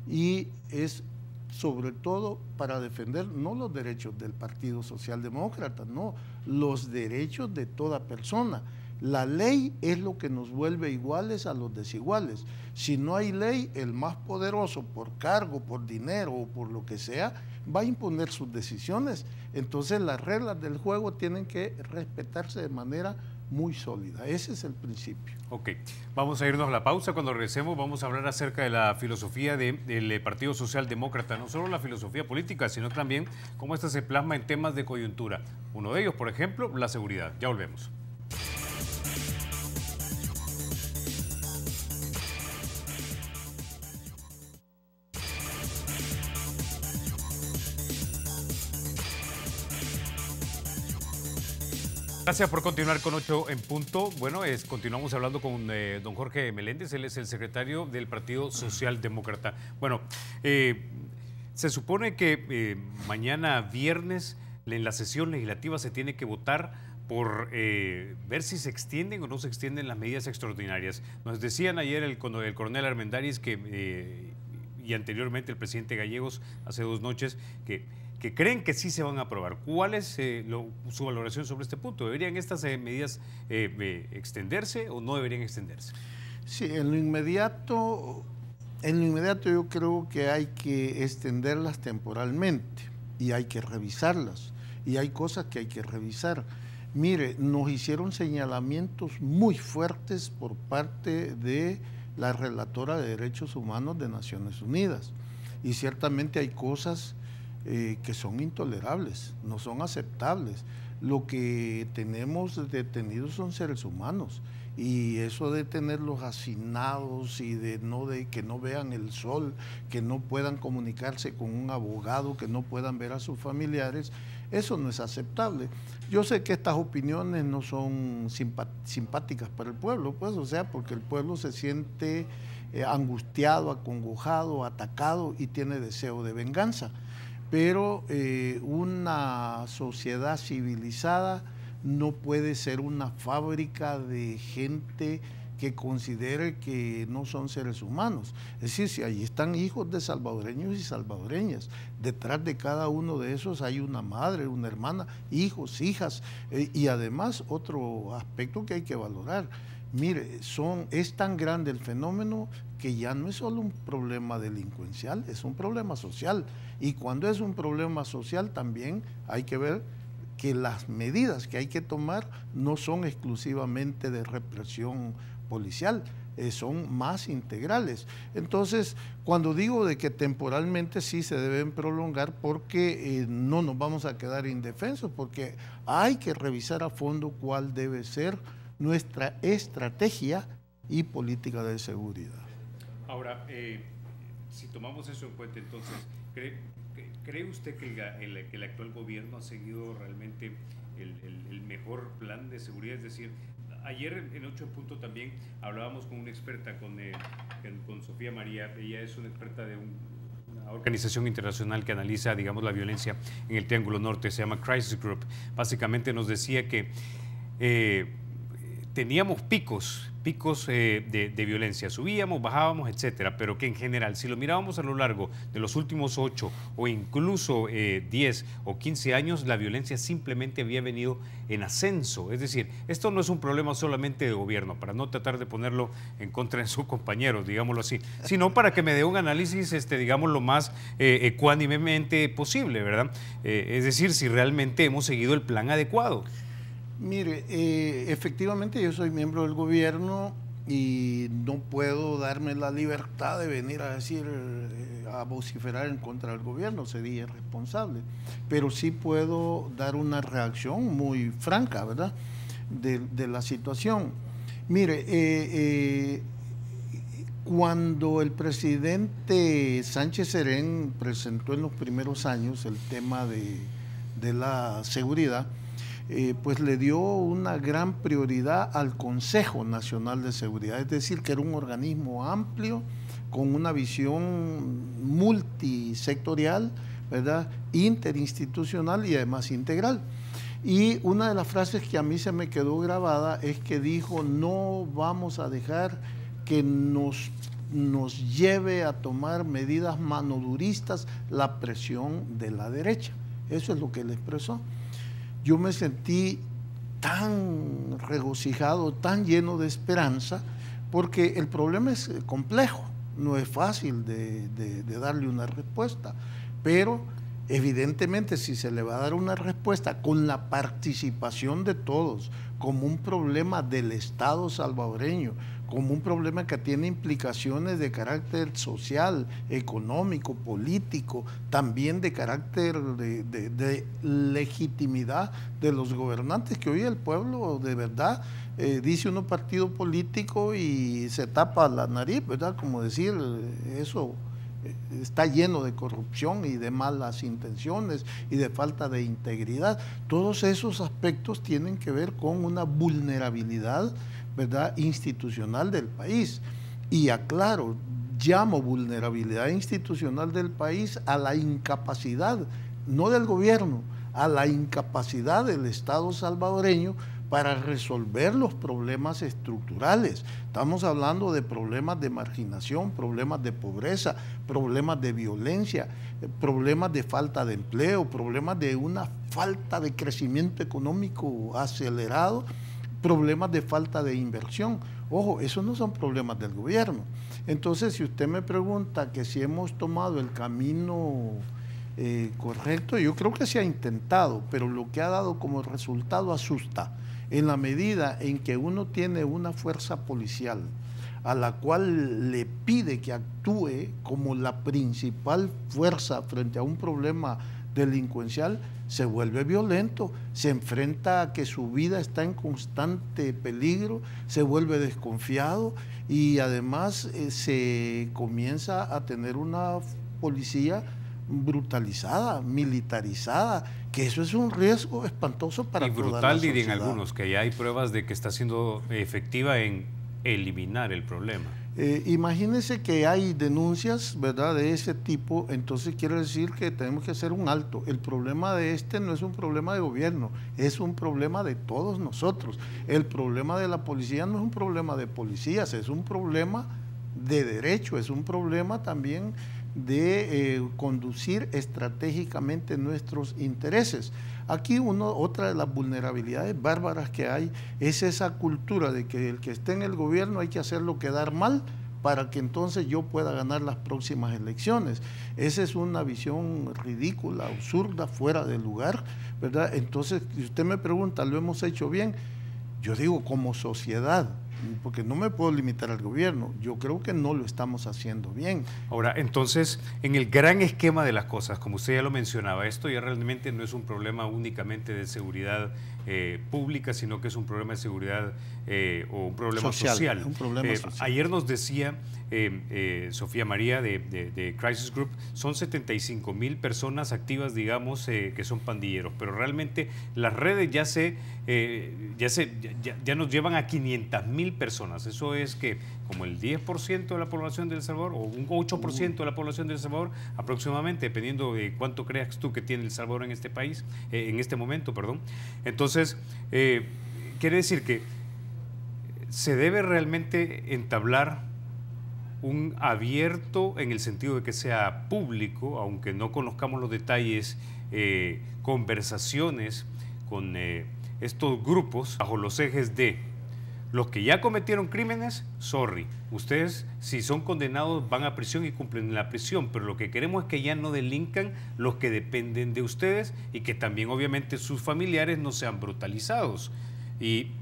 y es sobre todo para defender no los derechos del Partido Socialdemócrata, no, los derechos de toda persona. La ley es lo que nos vuelve iguales a los desiguales. Si no hay ley, el más poderoso, por cargo, por dinero o por lo que sea, va a imponer sus decisiones. Entonces las reglas del juego tienen que respetarse de manera muy sólida. Ese es el principio. Ok, vamos a irnos a la pausa. Cuando regresemos vamos a hablar acerca de la filosofía del Partido Socialdemócrata, no solo la filosofía política, sino también cómo esta se plasma en temas de coyuntura. Uno de ellos, por ejemplo, la seguridad. Ya volvemos. Gracias por continuar con 8 en punto. Bueno, continuamos hablando con don Jorge Meléndez, él es el secretario del Partido Socialdemócrata. Bueno, se supone que mañana viernes en la sesión legislativa se tiene que votar por ver si se extienden o no se extienden las medidas extraordinarias. Nos decían ayer el coronel Armendáriz y anteriormente el presidente Gallegos hace 2 noches que creen que sí se van a aprobar. ¿Cuál es su valoración sobre este punto? ¿Deberían estas medidas extenderse o no deberían extenderse? Sí, en lo inmediato yo creo que hay que extenderlas temporalmente y hay que revisarlas. Y hay cosas que hay que revisar. Mire, nos hicieron señalamientos muy fuertes por parte de la relatora de Derechos Humanos de Naciones Unidas. Y ciertamente hay cosas que son intolerables, no son aceptables. Lo que tenemos detenidos son seres humanos y eso de tenerlos hacinados y de que no vean el sol, que no puedan comunicarse con un abogado, que no puedan ver a sus familiares, eso no es aceptable. Yo sé que estas opiniones no son simpáticas para el pueblo, pues, o sea, porque el pueblo se siente angustiado, acongojado, atacado y tiene deseo de venganza. Pero una sociedad civilizada no puede ser una fábrica de gente que considere que no son seres humanos. Es decir, si allí están hijos de salvadoreños y salvadoreñas, detrás de cada uno de esos hay una madre, una hermana, hijos, hijas, y además otro aspecto que hay que valorar. Mire, es tan grande el fenómeno que ya no es solo un problema delincuencial, es un problema social. Y cuando es un problema social también hay que ver que las medidas que hay que tomar no son exclusivamente de represión policial, son más integrales. Entonces, cuando digo de que temporalmente sí se deben prolongar porque no nos vamos a quedar indefensos, porque hay que revisar a fondo cuál debe ser nuestra estrategia y política de seguridad. Ahora, si tomamos eso en cuenta, entonces, ¿cree usted que el actual gobierno ha seguido realmente el mejor plan de seguridad? Es decir, ayer en 8 puntos también hablábamos con una experta, con Sofía María. Ella es una experta de una organización internacional que analiza, digamos, la violencia en el Triángulo Norte, se llama Crisis Group. Básicamente nos decía que teníamos picos de violencia, subíamos, bajábamos, etcétera, pero que en general, si lo mirábamos a lo largo de los últimos 8 o incluso 10 o 15 años, la violencia simplemente había venido en ascenso. Es decir, esto no es un problema solamente de gobierno, para no tratar de ponerlo en contra de sus compañeros, digámoslo así, sino para que me dé un análisis, digamos, lo más ecuánimemente posible, ¿verdad? Es decir, si realmente hemos seguido el plan adecuado. Mire, efectivamente yo soy miembro del gobierno y no puedo darme la libertad de venir a decir, a vociferar en contra del gobierno, sería irresponsable, pero sí puedo dar una reacción muy franca, ¿verdad?, de la situación. Mire, cuando el presidente Sánchez Serén presentó en los primeros años el tema de la seguridad, pues le dio una gran prioridad al Consejo Nacional de Seguridad, es decir, que era un organismo amplio, con una visión multisectorial, ¿verdad?, interinstitucional y además integral. Y una de las frases que a mí se me quedó grabada es que dijo: no vamos a dejar que nos nos lleve a tomar medidas manoduristas la presión de la derecha. Eso es lo que él expresó. Yo me sentí tan regocijado, tan lleno de esperanza, porque el problema es complejo, no es fácil de darle una respuesta, pero evidentemente si se le va a dar una respuesta con la participación de todos, como un problema del Estado salvadoreño, como un problema que tiene implicaciones de carácter social, económico, político, también de carácter de legitimidad de los gobernantes, que hoy el pueblo de verdad dice uno partido político y se tapa la nariz, ¿verdad? Como decir, eso está lleno de corrupción y de malas intenciones y de falta de integridad. Todos esos aspectos tienen que ver con una vulnerabilidad, ¿verdad?, institucional del país. Y aclaro, llamo vulnerabilidad institucional del país a la incapacidad, no del gobierno, a la incapacidad del Estado salvadoreño para resolver los problemas estructurales. Estamos hablando de problemas de marginación, problemas de pobreza, problemas de violencia, problemas de falta de empleo, problemas de una falta de crecimiento económico acelerado, problemas de falta de inversión. Ojo, esos no son problemas del gobierno. Entonces, si usted me pregunta que si hemos tomado el camino correcto, yo creo que se ha intentado, pero lo que ha dado como resultado asusta. En la medida en que uno tiene una fuerza policial a la cual le pide que actúe como la principal fuerza frente a un problema delincuencial, se vuelve violento, se enfrenta a que su vida está en constante peligro, se vuelve desconfiado y además se comienza a tener una policía brutalizada, militarizada, que eso es un riesgo espantoso para toda la sociedad. Y brutal, dirían algunos, que ya hay pruebas de que está siendo efectiva en eliminar el problema. Imagínense que hay denuncias, ¿verdad?, de ese tipo, entonces quiere decir que tenemos que hacer un alto. El problema de este no es un problema de gobierno, es un problema de todos nosotros. El problema de la policía no es un problema de policías, es un problema de derecho, es un problema también de conducir estratégicamente nuestros intereses. Aquí otra de las vulnerabilidades bárbaras que hay es esa cultura de que el que esté en el gobierno hay que hacerlo quedar mal para que entonces yo pueda ganar las próximas elecciones. Esa es una visión ridícula, absurda, fuera de lugar, ¿verdad? Entonces, si usted me pregunta, ¿lo hemos hecho bien? Yo digo, como sociedad, porque no me puedo limitar al gobierno, yo creo que no lo estamos haciendo bien. Ahora, entonces, en el gran esquema de las cosas, como usted ya lo mencionaba, esto ya realmente no es un problema únicamente de seguridad pública, sino que es un problema de seguridad o un problema social. Un problema social. Ayer nos decía Sofía María de Crisis Group, son 75,000 personas activas, digamos, que son pandilleros, pero realmente las redes ya nos llevan a 500,000 personas. Eso es que como el 10% de la población de El Salvador o un 8% de la población de El Salvador aproximadamente, dependiendo de cuánto creas tú que tiene El Salvador en este país, en este momento, perdón. Entonces, quiere decir que se debe realmente entablar un abierto en el sentido de que sea público, aunque no conozcamos los detalles, conversaciones con estos grupos bajo los ejes de los que ya cometieron crímenes, sorry, ustedes si son condenados van a prisión y cumplen la prisión, pero lo que queremos es que ya no delincan los que dependen de ustedes y que también obviamente sus familiares no sean brutalizados. Y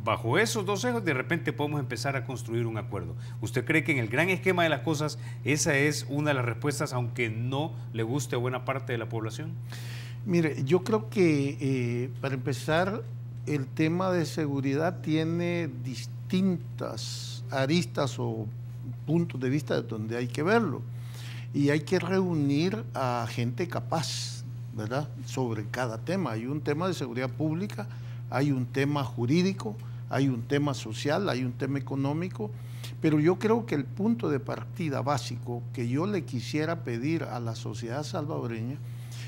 bajo esos dos ejes de repente podemos empezar a construir un acuerdo. ¿Usted cree que en el gran esquema de las cosas esa es una de las respuestas, aunque no le guste a buena parte de la población? Mire, yo creo que para empezar, el tema de seguridad tiene distintas aristas o puntos de vista de donde hay que verlo. Y hay que reunir a gente capaz, ¿verdad?, sobre cada tema. Hay un tema de seguridad pública, hay un tema jurídico, hay un tema social, hay un tema económico, pero yo creo que el punto de partida básico que yo le quisiera pedir a la sociedad salvadoreña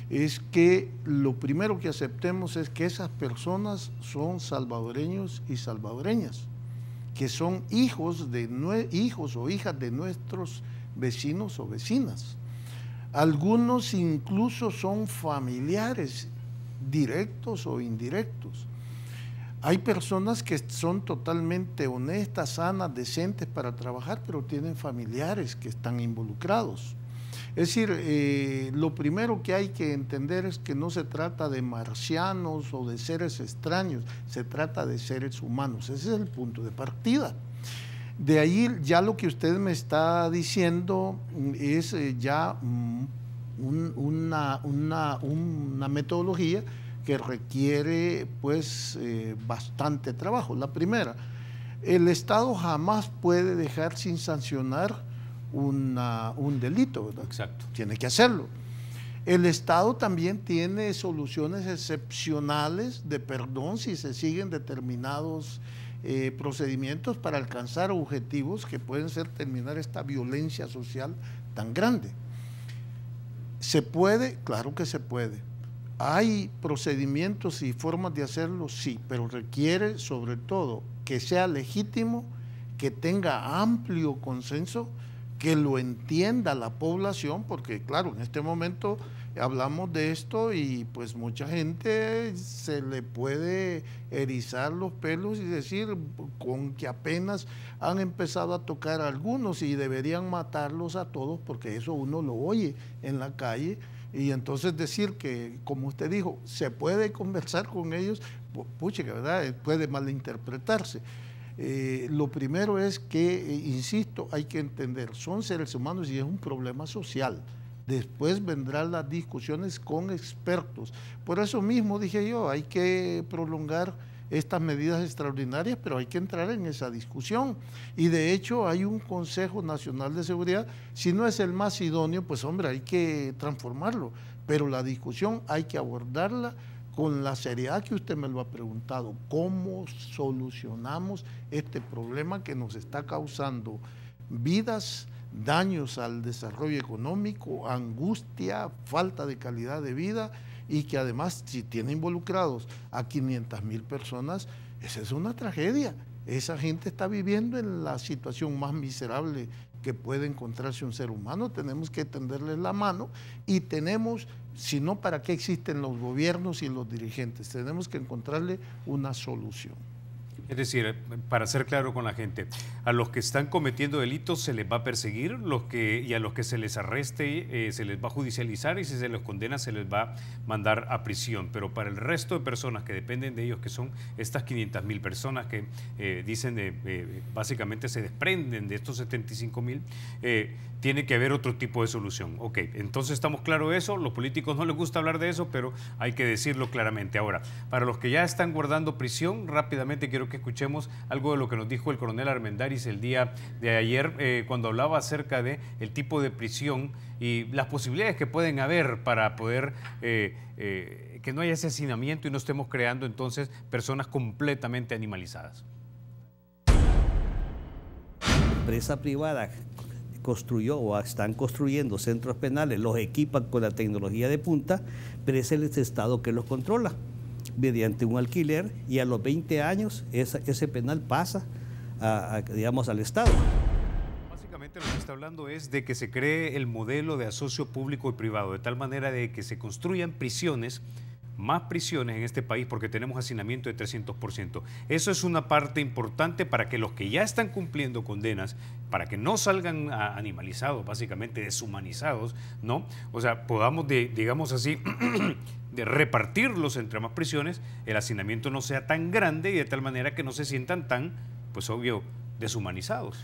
es que lo primero que aceptemos es que esas personas son salvadoreños y salvadoreñas. que son hijos o hijas de nuestros vecinos o vecinas. Algunos incluso son familiares directos o indirectos. Hay personas que son totalmente honestas, sanas, decentes para trabajar, pero tienen familiares que están involucrados. Es decir, lo primero que hay que entender es que no se trata de marcianos o de seres extraños, se trata de seres humanos. Ese es el punto de partida. De ahí ya lo que usted me está diciendo es ya una metodología que requiere pues bastante trabajo. La primera, el Estado jamás puede dejar sin sancionar un delito, ¿verdad? Exacto. Tiene que hacerlo. El Estado también tiene soluciones excepcionales de perdón si se siguen determinados procedimientos para alcanzar objetivos que pueden ser terminar esta violencia social tan grande. ¿Se puede? Claro que se puede. ¿Hay procedimientos y formas de hacerlo? Sí, pero requiere sobre todo que sea legítimo, que tenga amplio consenso, que lo entienda la población, porque claro, en este momento hablamos de esto y pues mucha gente se le puede erizar los pelos y decir con que apenas han empezado a tocar a algunos y deberían matarlos a todos, porque eso uno lo oye en la calle. Y entonces decir que, como usted dijo, se puede conversar con ellos, pucha, ¿verdad? Puede malinterpretarse. Lo primero es que, insisto, hay que entender, son seres humanos y es un problema social. Después vendrán las discusiones con expertos. Por eso mismo dije yo, hay que prolongar estas medidas extraordinarias, pero hay que entrar en esa discusión. Y de hecho hay un Consejo Nacional de Seguridad, si no es el más idóneo, pues hombre, hay que transformarlo. Pero la discusión hay que abordarla con la seriedad que usted me lo ha preguntado. ¿Cómo solucionamos este problema que nos está causando vidas, daños al desarrollo económico, angustia, falta de calidad de vida, y que además si tiene involucrados a 500,000 personas, esa es una tragedia? Esa gente está viviendo en la situación más miserable que puede encontrarse un ser humano. Tenemos que tenderles la mano y tenemos, si no, ¿para qué existen los gobiernos y los dirigentes? Tenemos que encontrarle una solución. Es decir, para ser claro con la gente, a los que están cometiendo delitos se les va a perseguir, y a los que se les arreste se les va a judicializar, y si se les condena se les va a mandar a prisión. Pero para el resto de personas que dependen de ellos, que son estas 500,000 personas que dicen básicamente se desprenden de estos 75,000, tiene que haber otro tipo de solución. Ok, entonces estamos claros de eso. Los políticos no les gusta hablar de eso, pero hay que decirlo claramente. Ahora, para los que ya están guardando prisión, rápidamente quiero que escuchemos algo de lo que nos dijo el coronel Armendáriz el día de ayer, cuando hablaba acerca de el tipo de prisión y las posibilidades que pueden haber para poder que no haya asesinamiento y no estemos creando entonces personas completamente animalizadas. Empresa privada construyó o están construyendo centros penales, los equipan con la tecnología de punta, pero es el Estado que los controla mediante un alquiler, y a los 20 años ese penal pasa digamos, al Estado. Básicamente lo que está hablando es de que se cree el modelo de asocio público y privado, de tal manera de que se construyan prisiones, más prisiones en este país, porque tenemos hacinamiento de 300%. Eso es una parte importante para que los que ya están cumpliendo condenas, para que no salgan animalizados, básicamente deshumanizados, ¿no? O sea, podamos, digamos así, de repartirlos entre más prisiones, el hacinamiento no sea tan grande y de tal manera que no se sientan tan, pues obvio, deshumanizados.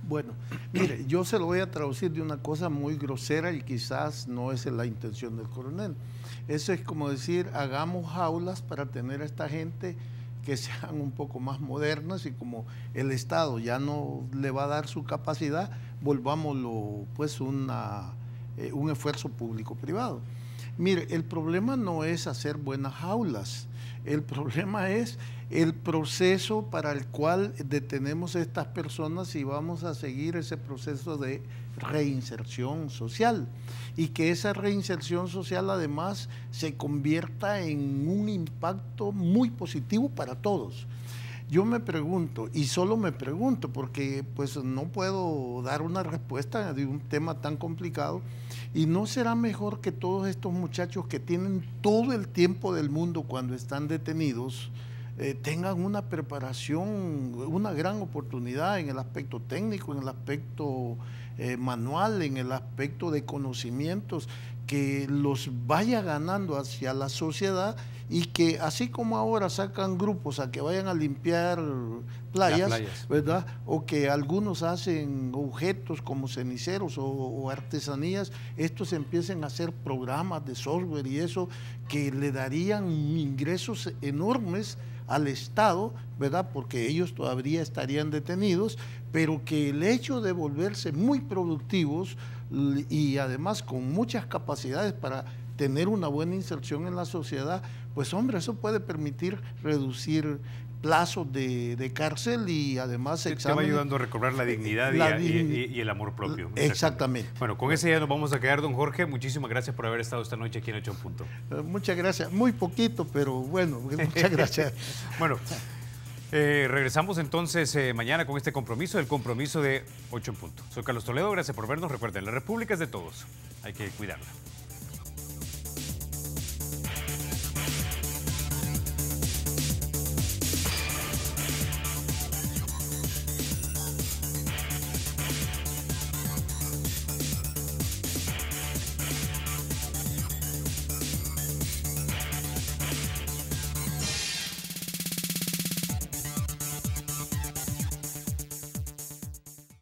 Bueno, mire, yo se lo voy a traducir de una cosa muy grosera y quizás no es la intención del coronel. Eso es como decir, hagamos jaulas para tener a esta gente que sean un poco más modernas, y como el Estado ya no le va a dar su capacidad, volvámoslo pues un esfuerzo público-privado. Mire, el problema no es hacer buenas jaulas, el problema es el proceso para el cual detenemos a estas personas y vamos a seguir ese proceso de reinserción social, y que esa reinserción social además se convierta en un impacto muy positivo para todos. Yo me pregunto, y solo me pregunto, porque pues no puedo dar una respuesta de un tema tan complicado, ¿y no será mejor que todos estos muchachos que tienen todo el tiempo del mundo cuando están detenidos, tengan una preparación, una gran oportunidad en el aspecto técnico, en el aspecto manual, en el aspecto de conocimientos, que los vaya ganando hacia la sociedad, y que así como ahora sacan grupos a que vayan a limpiar playas, ¿verdad? O que algunos hacen objetos como ceniceros o artesanías, estos empiecen a hacer programas de software y eso, que le darían ingresos enormes al Estado, ¿verdad? Porque ellos todavía estarían detenidos, pero que el hecho de volverse muy productivos y además con muchas capacidades para tener una buena inserción en la sociedad, pues hombre, eso puede permitir reducir plazos de cárcel y además te va ayudando a recobrar la dignidad y el amor propio. Exactamente. Bueno, con ese ya nos vamos a quedar, don Jorge. Muchísimas gracias por haber estado esta noche aquí en 8 en Punto. Muchas gracias. Muy poquito, pero bueno, muchas gracias. Bueno, regresamos entonces mañana con este compromiso, el compromiso de 8 en Punto. Soy Carlos Toledo, gracias por vernos. Recuerden, la República es de todos. Hay que cuidarla.